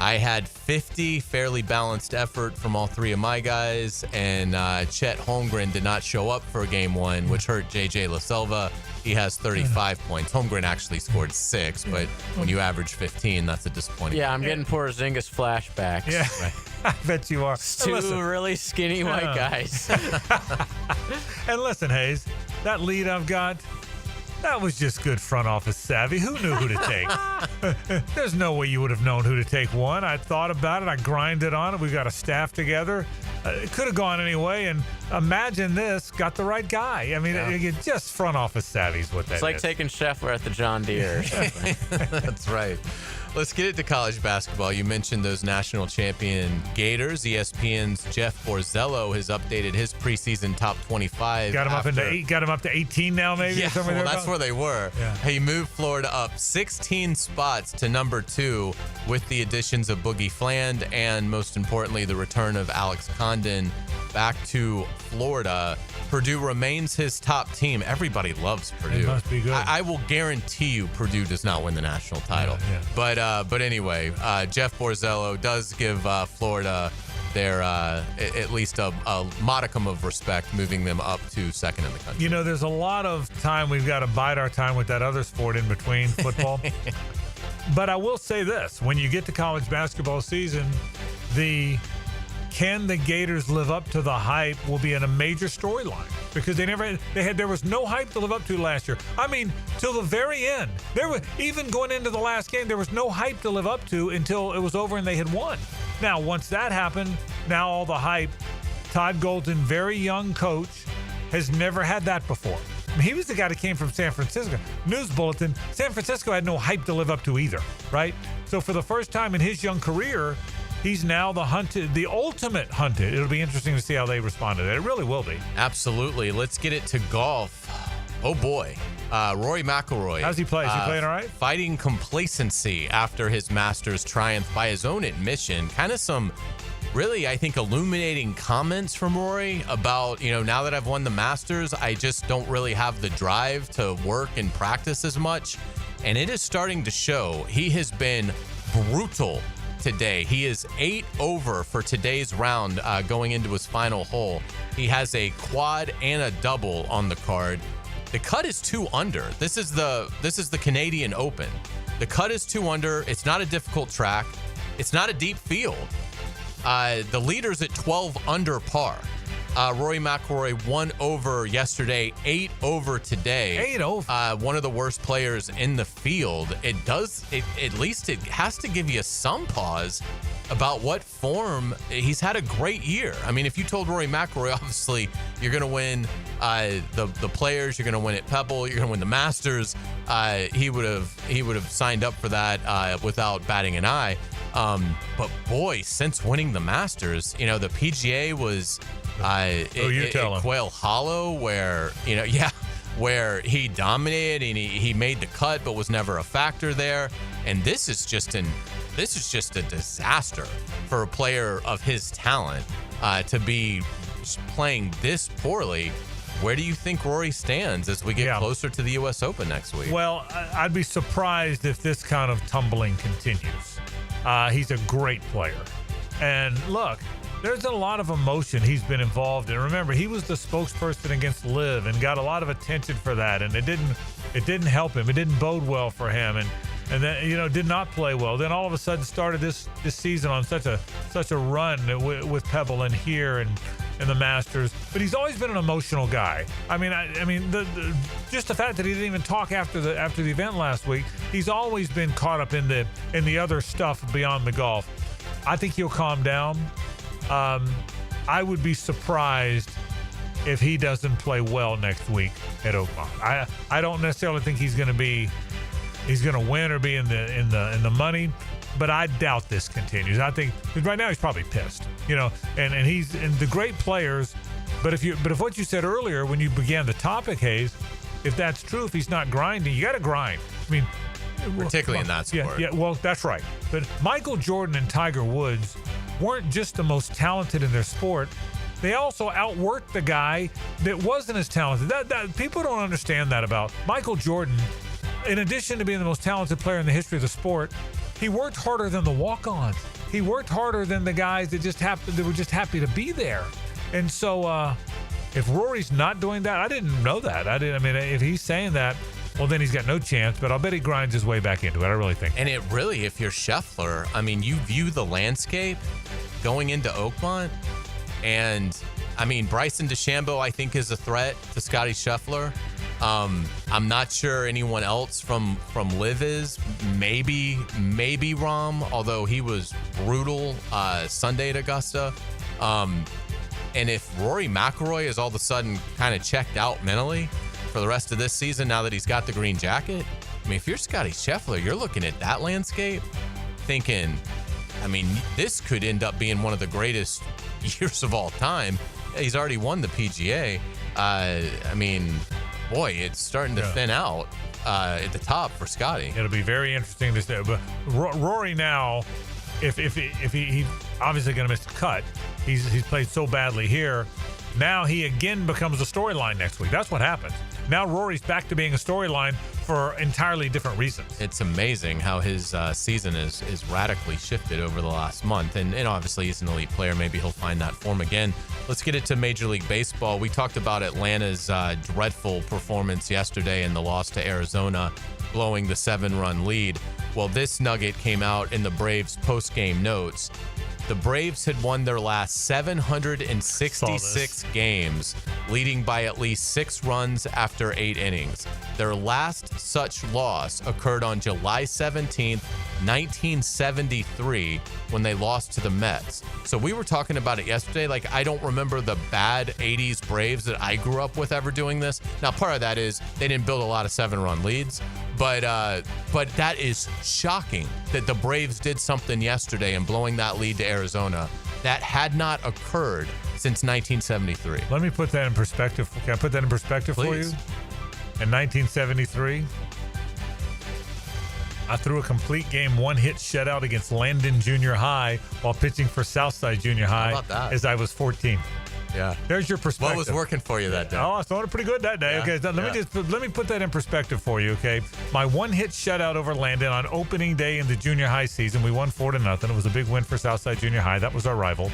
I had 50, fairly balanced effort from all three of my guys, and Chet Holmgren did not show up for game one, which hurt JJ LaSelva. He has 35 points. Holmgren actually scored 6, but when you average 15, that's a disappointing. Yeah, I'm getting Porzingis flashbacks. Yeah, right. I bet you are. Two really skinny white guys. And listen, Hayes, that lead I've got, that was just good front office savvy. Who knew who to take? There's no way you would have known who to take one. I thought about it. I grinded on it. We got a staff together. It could have gone anyway. And imagine this, got the right guy. I mean, it just front office savvy is what that is. It's like taking Scheffler at the John Deere. That's right. Let's get it to college basketball. You mentioned those national champion Gators. ESPN's Jeff Borzello has updated his preseason top 25. Got him up to 18 now, maybe? Yeah, well, that's where they were. Yeah. He moved Florida up 16 spots to number 2 with the additions of Boogie Fland and, most importantly, the return of Alex Condon back to Florida. Purdue remains his top team. Everybody loves Purdue. It must be good. I will guarantee you Purdue does not win the national title. Yeah. But anyway, Jeff Borzello does give Florida their at least a modicum of respect, moving them up to second in the country. You know, there's a lot of time we've got to bide our time with that other sport in between football. But I will say this: when you get to college basketball season, can the Gators live up to the hype will be in a major storyline, because there was no hype to live up to last year. I mean, till the very end. Even going into the last game, there was no hype to live up to until it was over and they had won. Now, once that happened, now all the hype. Todd Golden, very young coach, has never had that before. I mean, he was the guy that came from San Francisco. News Bulletin, San Francisco had no hype to live up to either, right? So for the first time in his young career, he's now the ultimate hunted. It'll be interesting to see how they respond to that. It really will be. Absolutely. Let's get it to golf. Oh, boy. Rory McIlroy. How's he play? Is he playing all right? Fighting complacency after his Masters triumph by his own admission. Kind of some really, I think, illuminating comments from Rory about, now that I've won the Masters, I just don't really have the drive to work and practice as much. And it is starting to show. He has been brutal today. He is 8 over for today's round, going into his final hole. He has a quad and a double on the card. The cut is 2 under. This is the Canadian Open. The cut is 2 under. It's not a difficult track. It's not a deep field. The leader's at 12 under par. Rory McIlroy 1 over yesterday, 8 over today. 8 over. One of the worst players in the field. At least it has to give you some pause about what form. He's had a great year. I mean, if you told Rory McIlroy, obviously, you're going to win the Players, you're going to win at Pebble, you're going to win the Masters, he would have signed up for that without batting an eye. But boy, since winning the Masters, the PGA was Quail Hollow, where where he dominated and he made the cut but was never a factor there. And this is just a disaster for a player of his talent to be playing this poorly. Where do you think Rory stands as we get closer to the U.S. Open next week? Well, I'd be surprised if this kind of tumbling continues. He's a great player. And look, there's a lot of emotion he's been involved in. Remember, he was the spokesperson against Liv and got a lot of attention for that. And it didn't help him. It didn't bode well for him. And then, did not play well. Then all of a sudden started this season on such a run with Pebble and here and the Masters. But he's always been an emotional guy. I mean, just the fact that he didn't even talk after the event last week. He's always been caught up in the other stuff beyond the golf. I think he'll calm down. I would be surprised if he doesn't play well next week at Oakmont. I don't necessarily think he's going to win or be in the money, but I doubt this continues. I think right now he's probably pissed, and the great players. But if what you said earlier when you began the topic, Hayes, if that's true, if he's not grinding, you got to grind. I mean, particularly in that sport. Yeah, well, that's right. But Michael Jordan and Tiger Woods weren't just the most talented in their sport. They also outworked the guy that wasn't as talented. That people don't understand that about Michael Jordan. In addition to being the most talented player in the history of the sport, he worked harder than the walk-ons. He worked harder than the guys that were just happy to be there. And so, if Rory's not doing that, I didn't know that. If he's saying that, well, then he's got no chance, but I'll bet he grinds his way back into it. I really think. And it really, if you're Scheffler, you view the landscape going into Oakmont, and Bryson DeChambeau, I think, is a threat to Scottie Scheffler. I'm not sure anyone else from Liv is. Maybe Rahm, although he was brutal Sunday at Augusta. And if Rory McIlroy is all of a sudden kind of checked out mentally for the rest of this season now that he's got the green jacket, if you're Scottie Scheffler, you're looking at that landscape thinking, this could end up being one of the greatest years of all time. He's already won the PGA. Boy, it's starting to thin out at the top for Scottie. It'll be very interesting to see. But Rory now, if he obviously going to miss the cut, he's played so badly here. Now he again becomes a storyline next week. That's what happens. Now Rory's back to being a storyline for entirely different reasons. It's amazing how his season is radically shifted over the last month. And obviously he's an elite player. Maybe he'll find that form again. Let's get it to Major League Baseball. We talked about Atlanta's dreadful performance yesterday in the loss to Arizona, blowing the 7-run lead. Well, this nugget came out in the Braves post-game notes. The Braves had won their last 766 games, leading by at least 6 runs after 8 innings. Their last such loss occurred on July 17th, 1973, when they lost to the Mets. So we were talking about it yesterday. I don't remember the bad 80s Braves that I grew up with ever doing this. Now, part of that is they didn't build a lot of 7-run leads. But that is shocking that the Braves did something yesterday in blowing that lead to Arizona. That had not occurred since 1973. Let me put that in perspective. Can I put that in perspective for you? In 1973, I threw a complete game 1-hit shutout against Landon Junior High while pitching for Southside Junior High. How about that? As I was 14. Yeah. There's your perspective. What was working for you that day? Oh, I was throwing it pretty good that day. Yeah. Okay, let me put that in perspective for you, okay? My 1-hit shutout over Landon on opening day in the junior high season. We won 4-0. It was a big win for Southside Junior High. That was our rival.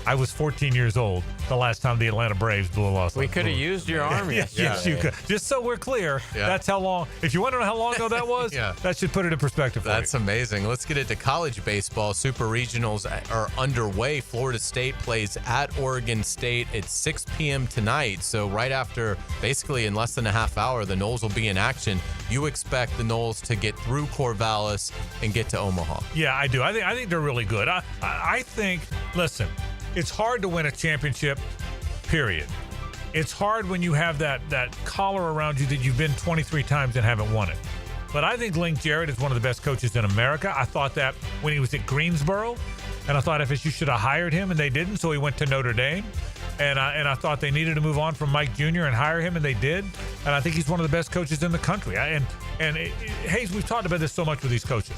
I was 14 years old the last time the Atlanta Braves blew a loss. We could have used your arm yesterday. Yes, you could. Just so we're clear, that's how long. If you want to know how long ago that was, that should put it in perspective for you. That's amazing. Let's get into college baseball. Super Regionals are underway. Florida State plays at Oregon State at 6 p.m. tonight. So right after, basically in less than a half hour, the Noles will be in action. You expect the Noles to get through Corvallis and get to Omaha. Yeah, I do. I think they're really good. I think, listen, it's hard to win a championship, period. It's hard when you have that collar around you that you've been 23 times and haven't won it. But I think Link Jarrett is one of the best coaches in America. I thought that when he was at Greensboro, and I thought FSU should have hired him, and they didn't, so he went to Notre Dame. And I thought they needed to move on from Mike Jr. and hire him, and they did. And I think he's one of the best coaches in the country. Hayes, we've talked about this so much with these coaches.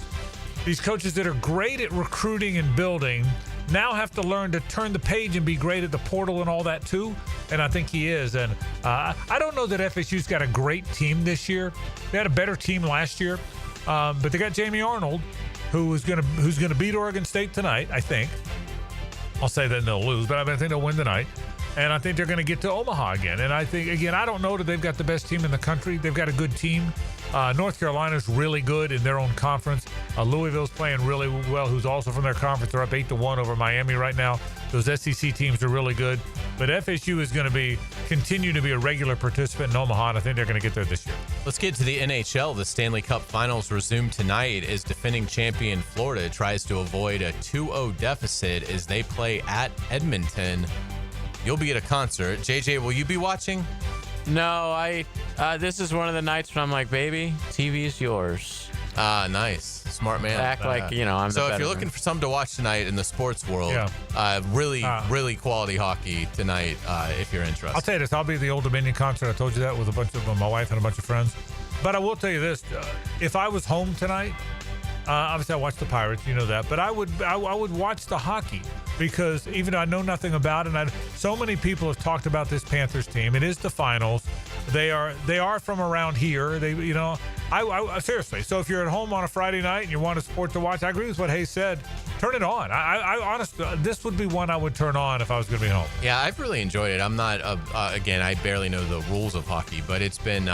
These coaches that are great at recruiting and building now have to learn to turn the page and be great at the portal and all that too. And I think he is. And I don't know that FSU's got a great team this year. They had a better team last year, but they got Jamie Arnold, who's gonna beat Oregon State tonight. I think. I'll say that they'll lose, but I think they'll win tonight. And I think they're going to get to Omaha again. And I think, again, I don't know that they've got the best team in the country. They've got a good team. North Carolina's really good in their own conference. Louisville's playing really well, who's also from their conference. They're up 8-1 over Miami right now. Those SEC teams are really good. But FSU is going to continue to be a regular participant in Omaha, and I think they're going to get there this year. Let's get to the NHL. The Stanley Cup Finals resume tonight as defending champion Florida tries to avoid a 2-0 deficit as they play at Edmonton. You'll be at a concert. JJ, will you be watching? No, this is one of the nights when I'm like, baby, TV is yours. Nice. Smart man. Act like, I'm So the if you're better looking man. for something to watch tonight in the sports world, really quality hockey tonight if you're interested. I'll tell you this. I'll be at the Old Dominion concert. I told you that with a bunch of my wife and a bunch of friends. But I will tell you this. If I was home tonight, obviously I watch the Pirates. You know that. But I would watch the hockey because even though I know nothing about it, so many people have talked about this Panthers team. It is the finals. They are from around here. I seriously. So if you're at home on a Friday night and you want a sport to watch, I agree with what Hayes said. Turn it on. I honestly, this would be one I would turn on if I was going to be home. Yeah, I've really enjoyed it. I'm not again, I barely know the rules of hockey, but it's been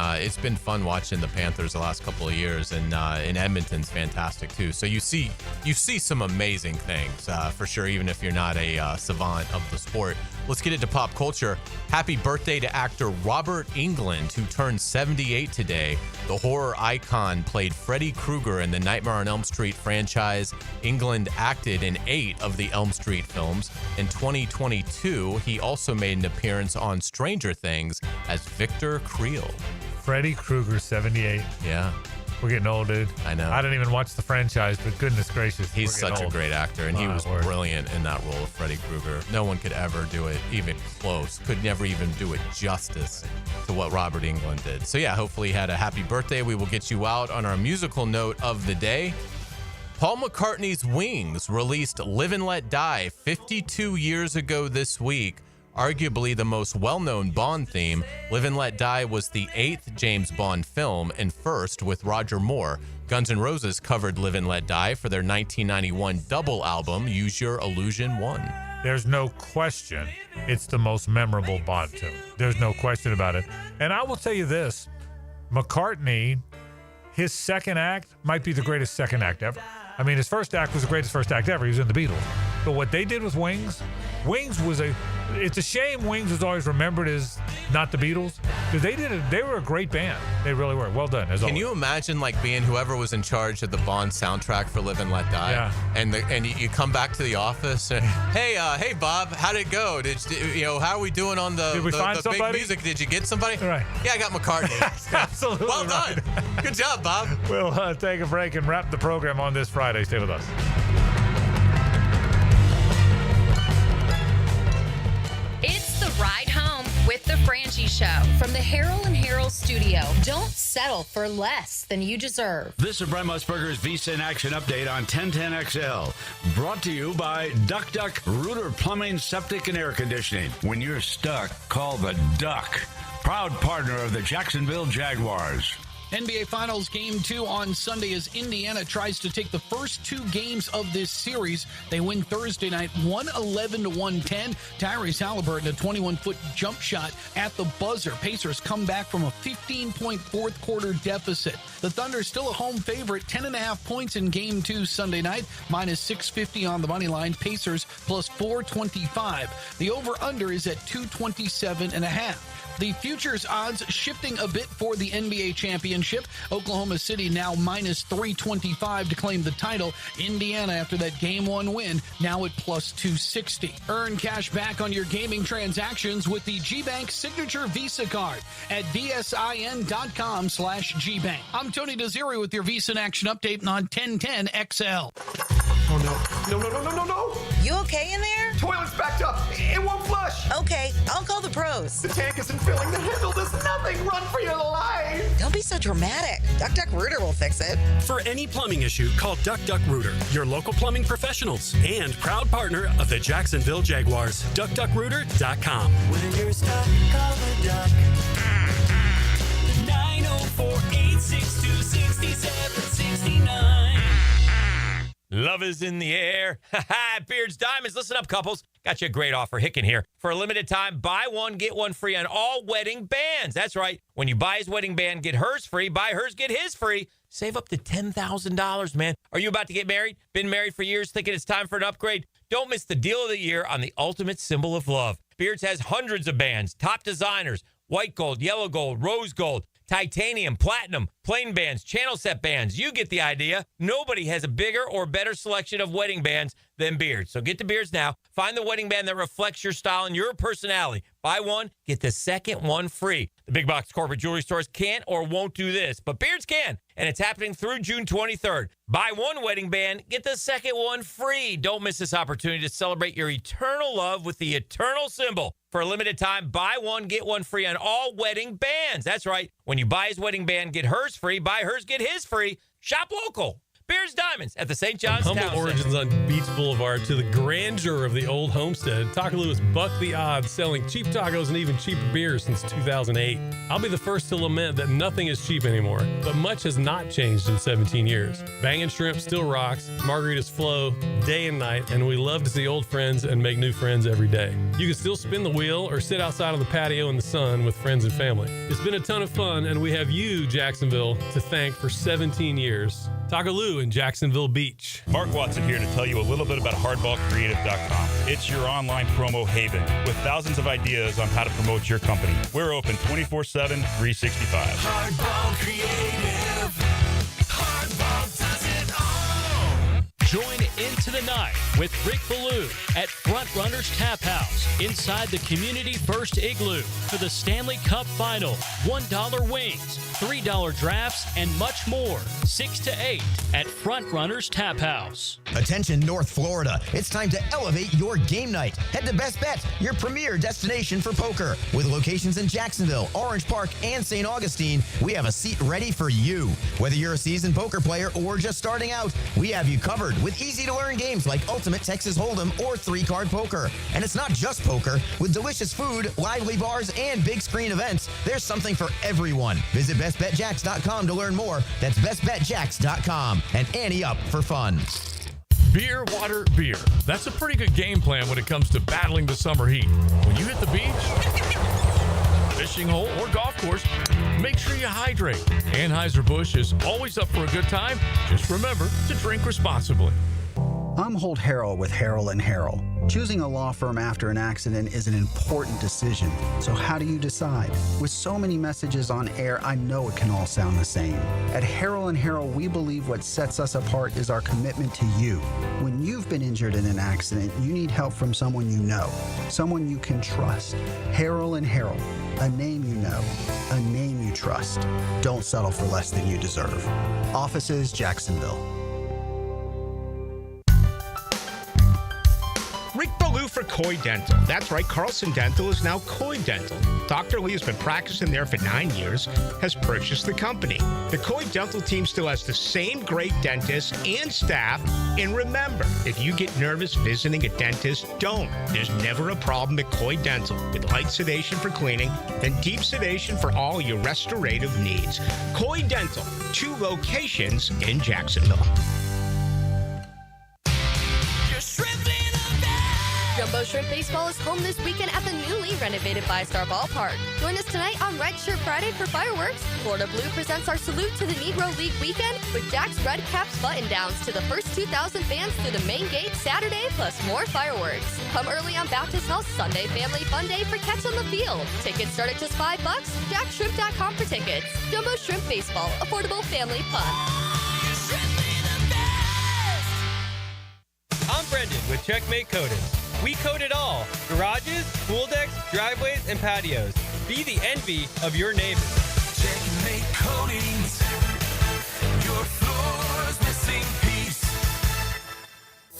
fun watching the Panthers the last couple of years, and Edmonton's fantastic too. So you see some amazing things for sure, even if you're not a savant of the sport. Let's get into pop culture. Happy birthday to actor Robert Englund, who turned 78 today. The horror icon played Freddy Krueger in the Nightmare on Elm Street franchise. Englund acted in 8 of the Elm Street films. In 2022, he also made an appearance on Stranger Things as Victor Creel. Freddy Krueger, 78. Yeah. We're getting old, dude. I know. I didn't even watch the franchise, but goodness gracious. He's such a great actor, and he was Word. brilliant in that role of Freddy Krueger. No one could ever do it even close. Could never even do it justice to what Robert Englund did. So yeah, hopefully he had a happy birthday. We will get you out on our musical note of the day. Paul McCartney's Wings released Live and Let Die 52 years ago this week. Arguably the most well-known Bond theme, Live and Let Die was the 8th James Bond film and first with Roger Moore. Guns N' Roses covered Live and Let Die for their 1991 double album, Use Your Illusion 1. There's no question it's the most memorable Bond tune. There's no question about it. And I will tell you this, McCartney, his second act might be the greatest second act ever. I mean, his first act was the greatest first act ever. He was in the Beatles. But what they did with Wings was it's a shame Wings was always remembered as not the Beatles, because they were a great band. They really were. Well done, as always. Can you imagine being whoever was in charge of the Bond soundtrack for Live and Let Die? Yeah. And you come back to the office and, hey Bob, how'd it go? How are we doing on Did we find the somebody? big music? Did you get somebody? Right. Yeah, I got McCartney. Absolutely. Well done. Right. Good job, Bob. We'll take a break and wrap the program on this Friday. Stay with us. It's the ride home with the Frangie Show from the Harold and Harold studio. Don't settle for less than you deserve. This is Brent Musburger's Visa in Action update on 1010XL. Brought to you by Duck Duck Rooter Plumbing, Septic, and Air Conditioning. When you're stuck, call the Duck. Proud partner of the Jacksonville Jaguars. NBA Finals Game 2 on Sunday as Indiana tries to take the first 2 games of this series. They win Thursday night 111-110. Tyrese Halliburton, a 21-foot jump shot at the buzzer. Pacers come back from a 15-point fourth quarter deficit. The Thunder still a home favorite, 10.5 points in Game 2 Sunday night, minus 650 on the money line. Pacers plus 425. The over-under is at 227.5. The futures odds shifting a bit for the NBA championship. Oklahoma City now minus 325 to claim the title. Indiana, after that Game 1 win, now at plus 260. Earn cash back on your gaming transactions with the GBank Signature Visa Card at vsin.com/GBank. I'm Tony Desiri with your Visa in Action update on 1010XL. Oh, no. No. You okay in there? Toilet's backed up. It won't flush. Okay, I'll call the pros. The tank isn't filling. The handle does nothing. Run for your life. Don't be so dramatic. Duck Duck Rooter will fix it. For any plumbing issue, call Duck Duck Rooter, your local plumbing professionals and proud partner of the Jacksonville Jaguars. DuckDuckRooter.com. When you're stuck, call the Duck. 904-862-6769. Love is in the air. Beards Diamonds. Listen up, couples. Got you a great offer. Hicken here. For a limited time, buy one, get one free on all wedding bands. That's right. When you buy his wedding band, get hers free. Buy hers, get his free. Save up to $10,000, man. Are you about to get married? Been married for years, thinking it's time for an upgrade? Don't miss the deal of the year on the ultimate symbol of love. Beards has hundreds of bands, top designers, white gold, yellow gold, rose gold, titanium, platinum, plain bands, channel set bands. You get the idea. Nobody has a bigger or better selection of wedding bands than Beards. So get to Beards now. Find the wedding band that reflects your style and your personality. Buy one, get the second one free. The big box corporate jewelry stores can't or won't do this, but Beards can, and it's happening through June 23rd. Buy one wedding band, get the second one free. Don't miss this opportunity to celebrate your eternal love with the eternal symbol. For a limited time, buy one, get one free on all wedding bands. That's right. When you buy his wedding band, get hers free. Buy hers, get his free. Shop local. Beers Diamonds at the St. John's Humble Town origins Center. on Beach Boulevard to the grandeur of the old homestead. Taco Lou has bucked the odds, selling cheap tacos and even cheaper beers since 2008. I'll be the first to lament that nothing is cheap anymore, but much has not changed in 17 years. Bangin' Shrimp still rocks, margaritas flow day and night, and we love to see old friends and make new friends every day. You can still spin the wheel or sit outside on the patio in the sun with friends and family. It's been a ton of fun, and we have you, Jacksonville, to thank for 17 years. Taco Lou in Jacksonville Beach. Mark Watson here to tell you a little bit about hardballcreative.com. It's your online promo haven with thousands of ideas on how to promote your company. We're open 24/7, 365. Hardball Creative. Hardball does it all. Join Into the Night with Rick Ballou at Front Runners Tap House inside the Community First Igloo for the Stanley Cup Final. $1 wings, $3 drafts, and much more. 6 to 8 at Front Runners Tap House. Attention North Florida, it's time to elevate your game night. Head to Best Bet, your premier destination for poker. With locations in Jacksonville, Orange Park, and St. Augustine, we have a seat ready for you. Whether you're a seasoned poker player or just starting out, we have you covered with easy-to-learn games like Ultimate Texas Hold'em or 3-card poker. And it's not just poker. With delicious food, lively bars, and big screen events, there's something for everyone. Visit bestbetjacks.com to learn more. That's bestbetjacks.com. And ante up for fun. Beer, water, beer. That's a pretty good game plan when it comes to battling the summer heat. When you hit the beach, fishing hole, or golf course, make sure you hydrate. Anheuser-Busch is always up for a good time. Just remember to drink responsibly. I'm Holt Harrell with Harrell & Harrell. Choosing a law firm after an accident is an important decision. So how do you decide? With so many messages on air, I know it can all sound the same. At Harrell & Harrell, we believe what sets us apart is our commitment to you. When you've been injured in an accident, you need help from someone you know, someone you can trust. Harrell & Harrell, a name you know, a name you trust. Don't settle for less than you deserve. Offices, Jacksonville. Rick Ballou for Coy Dental. That's right, Carlson Dental is now Coy Dental. Dr. Lee has been practicing there for 9 years, has purchased the company. The Coy Dental team still has the same great dentists and staff. And remember, if you get nervous visiting a dentist, don't. There's never a problem at Coy Dental with light sedation for cleaning and deep sedation for all your restorative needs. Coy Dental, 2 locations in Jacksonville. Jumbo Shrimp Baseball is home this weekend at the newly renovated Five-Star Ballpark. Join us tonight on Red Shirt Friday for fireworks. Florida Blue presents our salute to the Negro League weekend with Jack's Red Caps button-downs to the first 2,000 fans through the main gate Saturday, plus more fireworks. Come early on Baptist House Sunday Family Fun Day for Catch on the Field. Tickets start at just $5. JackShrimp.com for tickets. Jumbo Shrimp Baseball, affordable family fun. I'm Brendan with Checkmate Coatings. We coat it all: garages, pool decks, driveways, and patios. Be the envy of your neighbors. Checkmate Coatings. Your floor's missing piece.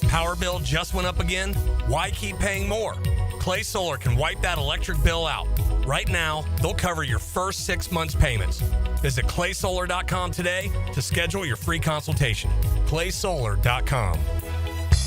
Power bill just went up again? Why keep paying more? Clay Solar can wipe that electric bill out. Right now, they'll cover your first 6 months' payments. Visit claysolar.com today to schedule your free consultation. claysolar.com.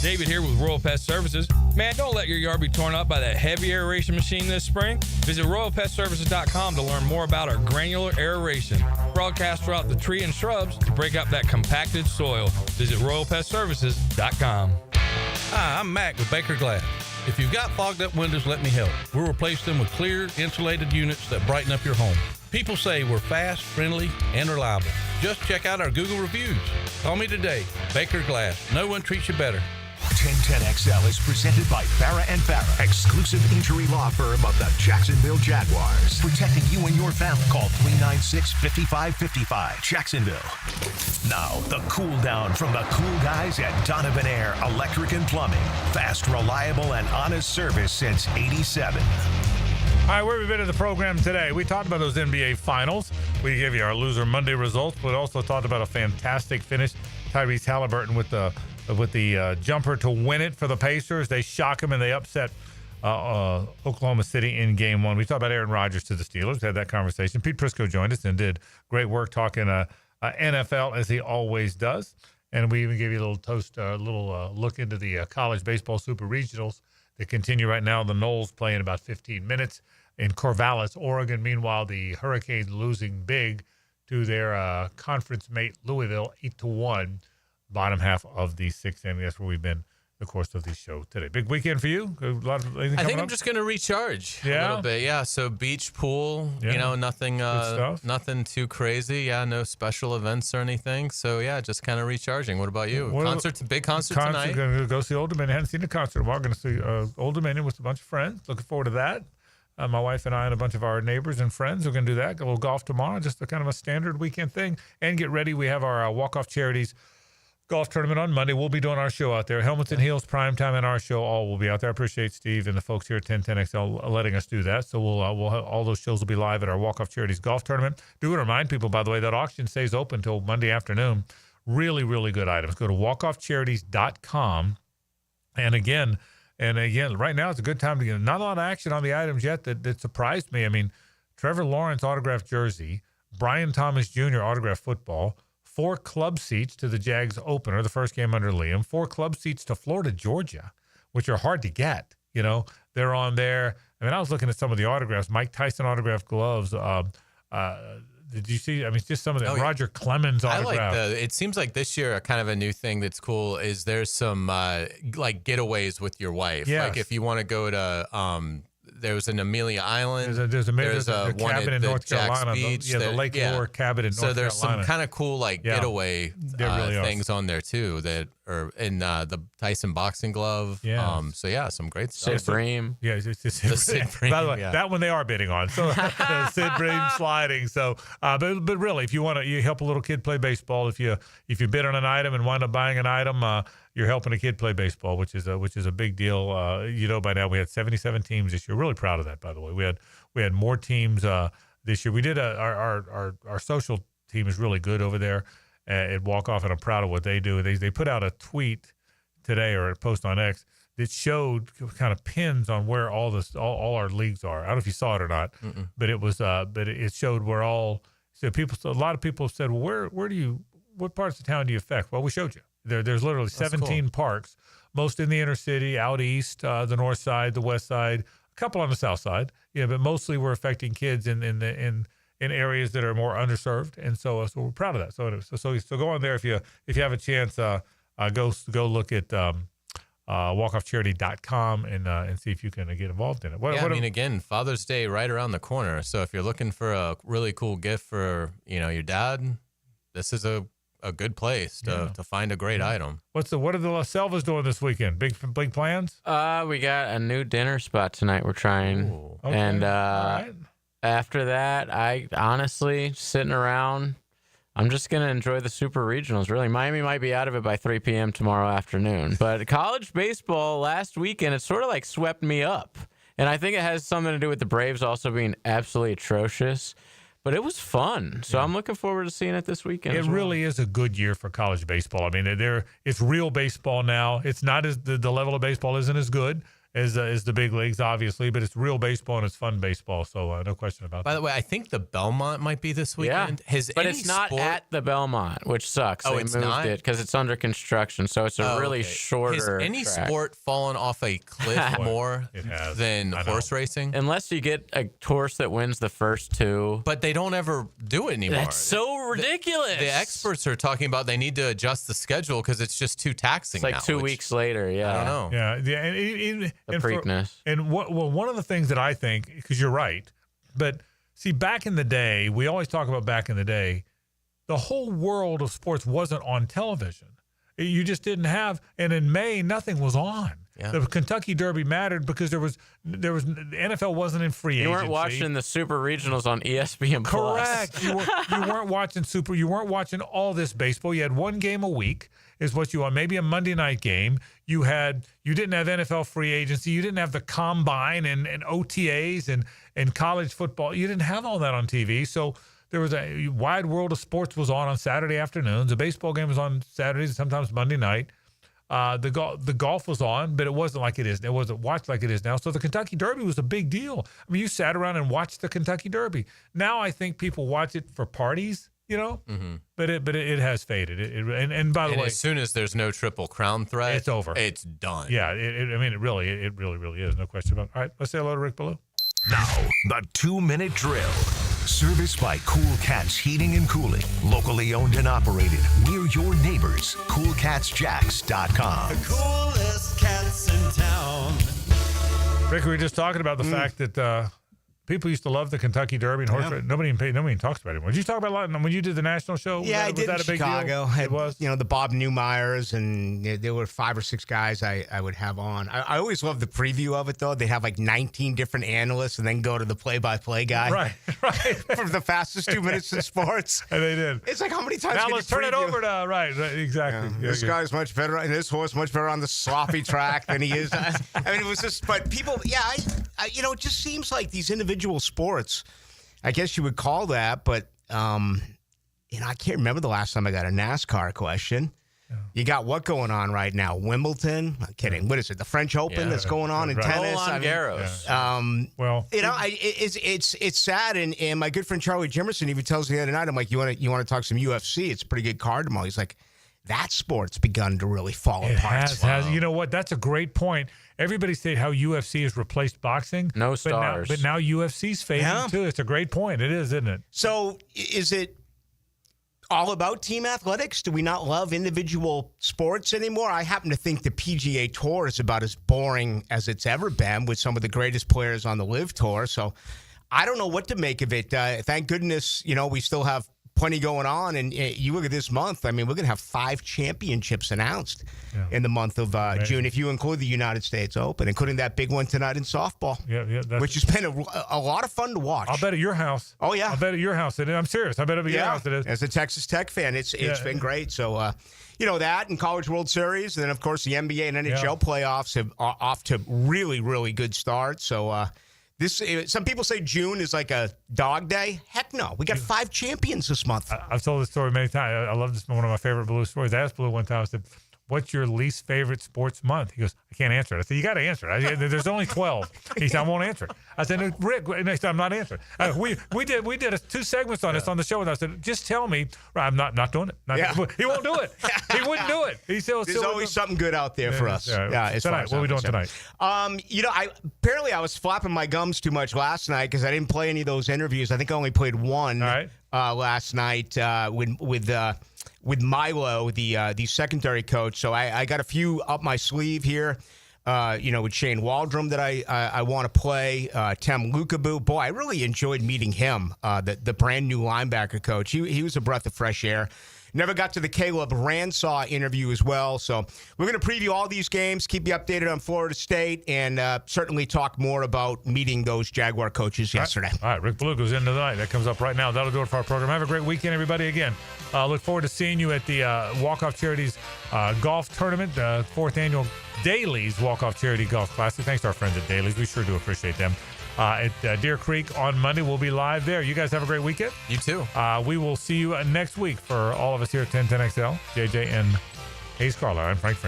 David here with Royal Pest Services. Man, don't let your yard be torn up by that heavy aeration machine this spring. Visit RoyalPestServices.com to learn more about our granular aeration. Broadcast throughout the tree and shrubs to break up that compacted soil. Visit RoyalPestServices.com. Hi, I'm Mac with Baker Glass. If you've got fogged up windows, let me help. We'll replace them with clear, insulated units that brighten up your home. People say we're fast, friendly, and reliable. Just check out our Google reviews. Call me today. Baker Glass. No one treats you better. 1010XL is presented by Farrah & Farrah, exclusive injury law firm of the Jacksonville Jaguars. Protecting you and your family. Call 396-5555. Jacksonville. Now, the cool down from the cool guys at Donovan Air Electric and Plumbing. Fast, reliable, and honest service since '87. All right, where have we been in the program today? We talked about those NBA Finals. We gave you our Loser Monday results, but also talked about a fantastic finish. Tyrese Halliburton with the jumper to win it for the Pacers. They shock him and they upset Oklahoma City in Game 1. We talked about Aaron Rodgers to the Steelers. We had that conversation. Pete Prisco joined us and did great work talking NFL as he always does. And we even gave you a little look into the college baseball super regionals that continue right now. The Knolls play in about 15 minutes in Corvallis, Oregon. Meanwhile, the Hurricanes losing big to their conference mate Louisville, 8-1, bottom half of the sixth inning. That's where we've been the course of the show today. Big weekend for you? I think I'm just going to recharge a little bit. Yeah, so beach, pool, nothing too crazy. Yeah, no special events or anything. So, yeah, just kind of recharging. What about you? Big concert tonight? Going to go see Old Dominion. I haven't seen the concert. We're going to see Old Dominion with a bunch of friends. Looking forward to that. My wife and I and a bunch of our neighbors and friends are going to do that. Go a little golf tomorrow, just a kind of a standard weekend thing. And get ready. We have our Walk-Off Charities golf tournament on Monday. We'll be doing our show out there. Helmets and Heels, Primetime, and our show all will be out there. I appreciate Steve and the folks here at 1010XL letting us do that. So we'll have, all those shows will be live at our Walk-Off Charities golf tournament. Do want to remind people, by the way, that auction stays open until Monday afternoon. Really, really good items. Go to walkoffcharities.com. And again, right now it's a good time to get not a lot of action on the items yet that surprised me. I mean, Trevor Lawrence autographed jersey, Brian Thomas Jr. autographed football, 4 club seats to the Jags opener, the first game under Liam, 4 club seats to Florida, Georgia, which are hard to get. You know, they're on there. I mean, I was looking at some of the autographs. Mike Tyson autographed gloves. Did you see? I mean, just some of the Roger Clemens autograph. It seems like this year, kind of a new thing that's cool is there's some like getaways with your wife. Yes. Like if you want to go to, there was an Amelia Island. There's a cabin in North Carolina. Beach. The Lake Lore cabin in North Carolina. So there's some kind of cool getaway things on there too that are in the Tyson boxing glove. Yeah. Some great stuff. Sid Bream. Yeah, it's the Sid Bream. By the way, that one they are bidding on. So the Sid Bream sliding. So, but really, if you want to, you help a little kid play baseball. If you bid on an item and wind up buying an item, you're helping a kid play baseball, which is a big deal. By now we had 77 teams this year. Really proud of that, by the way. We had more teams this year. We did our social team is really good over there at Walk Off, and I'm proud of what they do. They put out a tweet today or a post on X that showed kind of pins on where all our leagues are. I don't know if you saw it or not, but it was but it showed where all. So a lot of people have said, well, what parts of town do you affect? Well, we showed you. There's literally 17 parks, most in the inner city, out east, the north side, the west side, a couple on the south side. Yeah, but mostly we're affecting kids in areas that are more underserved, and so we're proud of that. So go on there if you have a chance. Go look at walkoffcharity.com and see if you can get involved in it. Again, Father's Day right around the corner. So if you're looking for a really cool gift for your dad, this is a good place to find a great item. What are the La Selvas doing this weekend? Big plans? We got a new dinner spot tonight we're trying. Ooh, okay. And all right. After that, I honestly sitting around. I'm just going to enjoy the Super Regionals, really. Miami might be out of it by 3 p.m. tomorrow afternoon. But college baseball last weekend, it sort of like swept me up. And I think it has something to do with the Braves also being absolutely atrocious. But it was fun. So I'm looking forward to seeing it this weekend. It really is a good year for college baseball. I mean, it's real baseball now. It's not as the level of baseball isn't as good as the big leagues, obviously, but it's real baseball and it's fun baseball. So no question about that. By the way, I think the Belmont might be this weekend. Yeah, but it's not at the Belmont, which sucks. Oh, they moved it because it's under construction. So it's a really shorter. Has any track. Sport fallen off a cliff more than horse racing? Unless you get a horse that wins the first 2. But they don't ever do it anymore. That's so ridiculous. The experts are talking about they need to adjust the schedule because it's just too taxing. It's like now, 2 weeks later. Yeah, I don't know. Yeah. The Preakness. One of the things that I think, because you're right, but see, back in the day, we always talk about back in the day, the whole world of sports wasn't on television. You just didn't have, and in May, nothing was on. The Kentucky Derby mattered because there was the NFL wasn't in free agency. You weren't watching the Super Regionals on ESPN Correct. You weren't watching You weren't watching all this baseball. You had one game a week is what you want. Maybe a Monday night game. You didn't have NFL free agency. You didn't have the combine and OTAs and college football. You didn't have all that on TV. So there was a wide world of sports was on Saturday afternoons. The baseball game was on Saturdays and sometimes Monday night. The golf was on, but it wasn't like it is. It wasn't watched like it is now. So the Kentucky Derby was a big deal. I mean, you sat around and watched the Kentucky Derby. Now I think people watch it for parties, but it has faded. And by the way, as soon as there's no Triple Crown threat, it's over. It's done. Yeah, it really is. No question about it. All right, let's say hello to Rick Ballou. Now, the 2-minute drill. Serviced by Cool Cats Heating and Cooling. Locally owned and operated. We're your neighbors. CoolCatsJacks.com. The coolest cats in town. Rick, we were just talking about the fact that people used to love the Kentucky Derby and horse race. Nobody talks about it anymore. Did you talk about a lot when you did the national show? Yeah, I did in Chicago. It was. The Bob Newmeyers, and there were 5 or 6 guys I would have on. I always loved the preview of it, though. They have like 19 different analysts and then go to the play-by-play guy. Right. For the fastest 2 minutes in sports. And they did. It's like, how many times now let's turn it over to, right, exactly. Yeah, this guy's much better, and this horse much better on the sloppy track than he is. I mean, it was just, but people, it just seems like these individual sports, I guess you would call that, but, I can't remember the last time I got a NASCAR question. Yeah. You got what going on right now? Wimbledon? I'm kidding. What is it? The French Open that's going on in tennis? Roland Garros. It's sad, and my good friend Charlie Jimerson even tells me the other night, I'm like, you want to talk some UFC? It's a pretty good card tomorrow. He's like, that sport's begun to really fall apart. Has. You know what? That's a great point. Everybody said how UFC has replaced boxing. No stars. But now UFC's fading too. It's a great point. It is, isn't it? So is it all about team athletics? Do we not love individual sports anymore? I happen to think the PGA Tour is about as boring as it's ever been with some of the greatest players on the LIV Tour. So I don't know what to make of it. Thank goodness, we still have plenty going on, and you look at this month. I mean, we're going to have 5 championships announced in the month of June, if you include the United States Open, including that big one tonight in softball. Which has been a lot of fun to watch. I'll bet at your house. Oh yeah, I'll bet at your house. I'm serious. I bet at your house it is. As a Texas Tech fan, it's been great. So that and College World Series, and then of course the NBA and NHL playoffs are off to really, really good starts. So. Some people say June is like a dog day. Heck no. We got 5 champions this month. I've told this story many times. I love this. One of my favorite Blue stories. I asked Blue one time, I said, what's your least favorite sports month? He goes, I can't answer it. I said, you got to answer it. There's only 12. He said, I won't answer it. I said, Rick, and I said, I'm not answering it. We did 2 segments on this on the show, and I said, just tell me. I'm not doing it. He won't do it. He wouldn't do it. There's always something good out there for us. Tonight, what are we doing tonight? Apparently I was flapping my gums too much last night because I didn't play any of those interviews. I think I only played one last night with Milo, the secondary coach. So I got a few up my sleeve here. With Shane Waldrum that I want to play. Tem Lukaboo. Boy, I really enjoyed meeting him, the brand new linebacker coach. He was a breath of fresh air. Never got to the Caleb Ransaw interview as well. So we're going to preview all these games, keep you updated on Florida State, and certainly talk more about meeting those Jaguar coaches yesterday. All right, Rick Ballou goes into the night. That comes up right now. That'll do it for our program. Have a great weekend, everybody. Again, look forward to seeing you at the Walk-Off Charities Golf Tournament, 4th Annual Dailies Walk-Off Charity Golf Classic. Thanks to our friends at Dailies. We sure do appreciate them. At Deer Creek on Monday. We'll be live there. You guys have a great weekend. You too. We will see you next week. For all of us here at 1010XL, JJ and Hayes Carlisle. I'm Frank Frangie.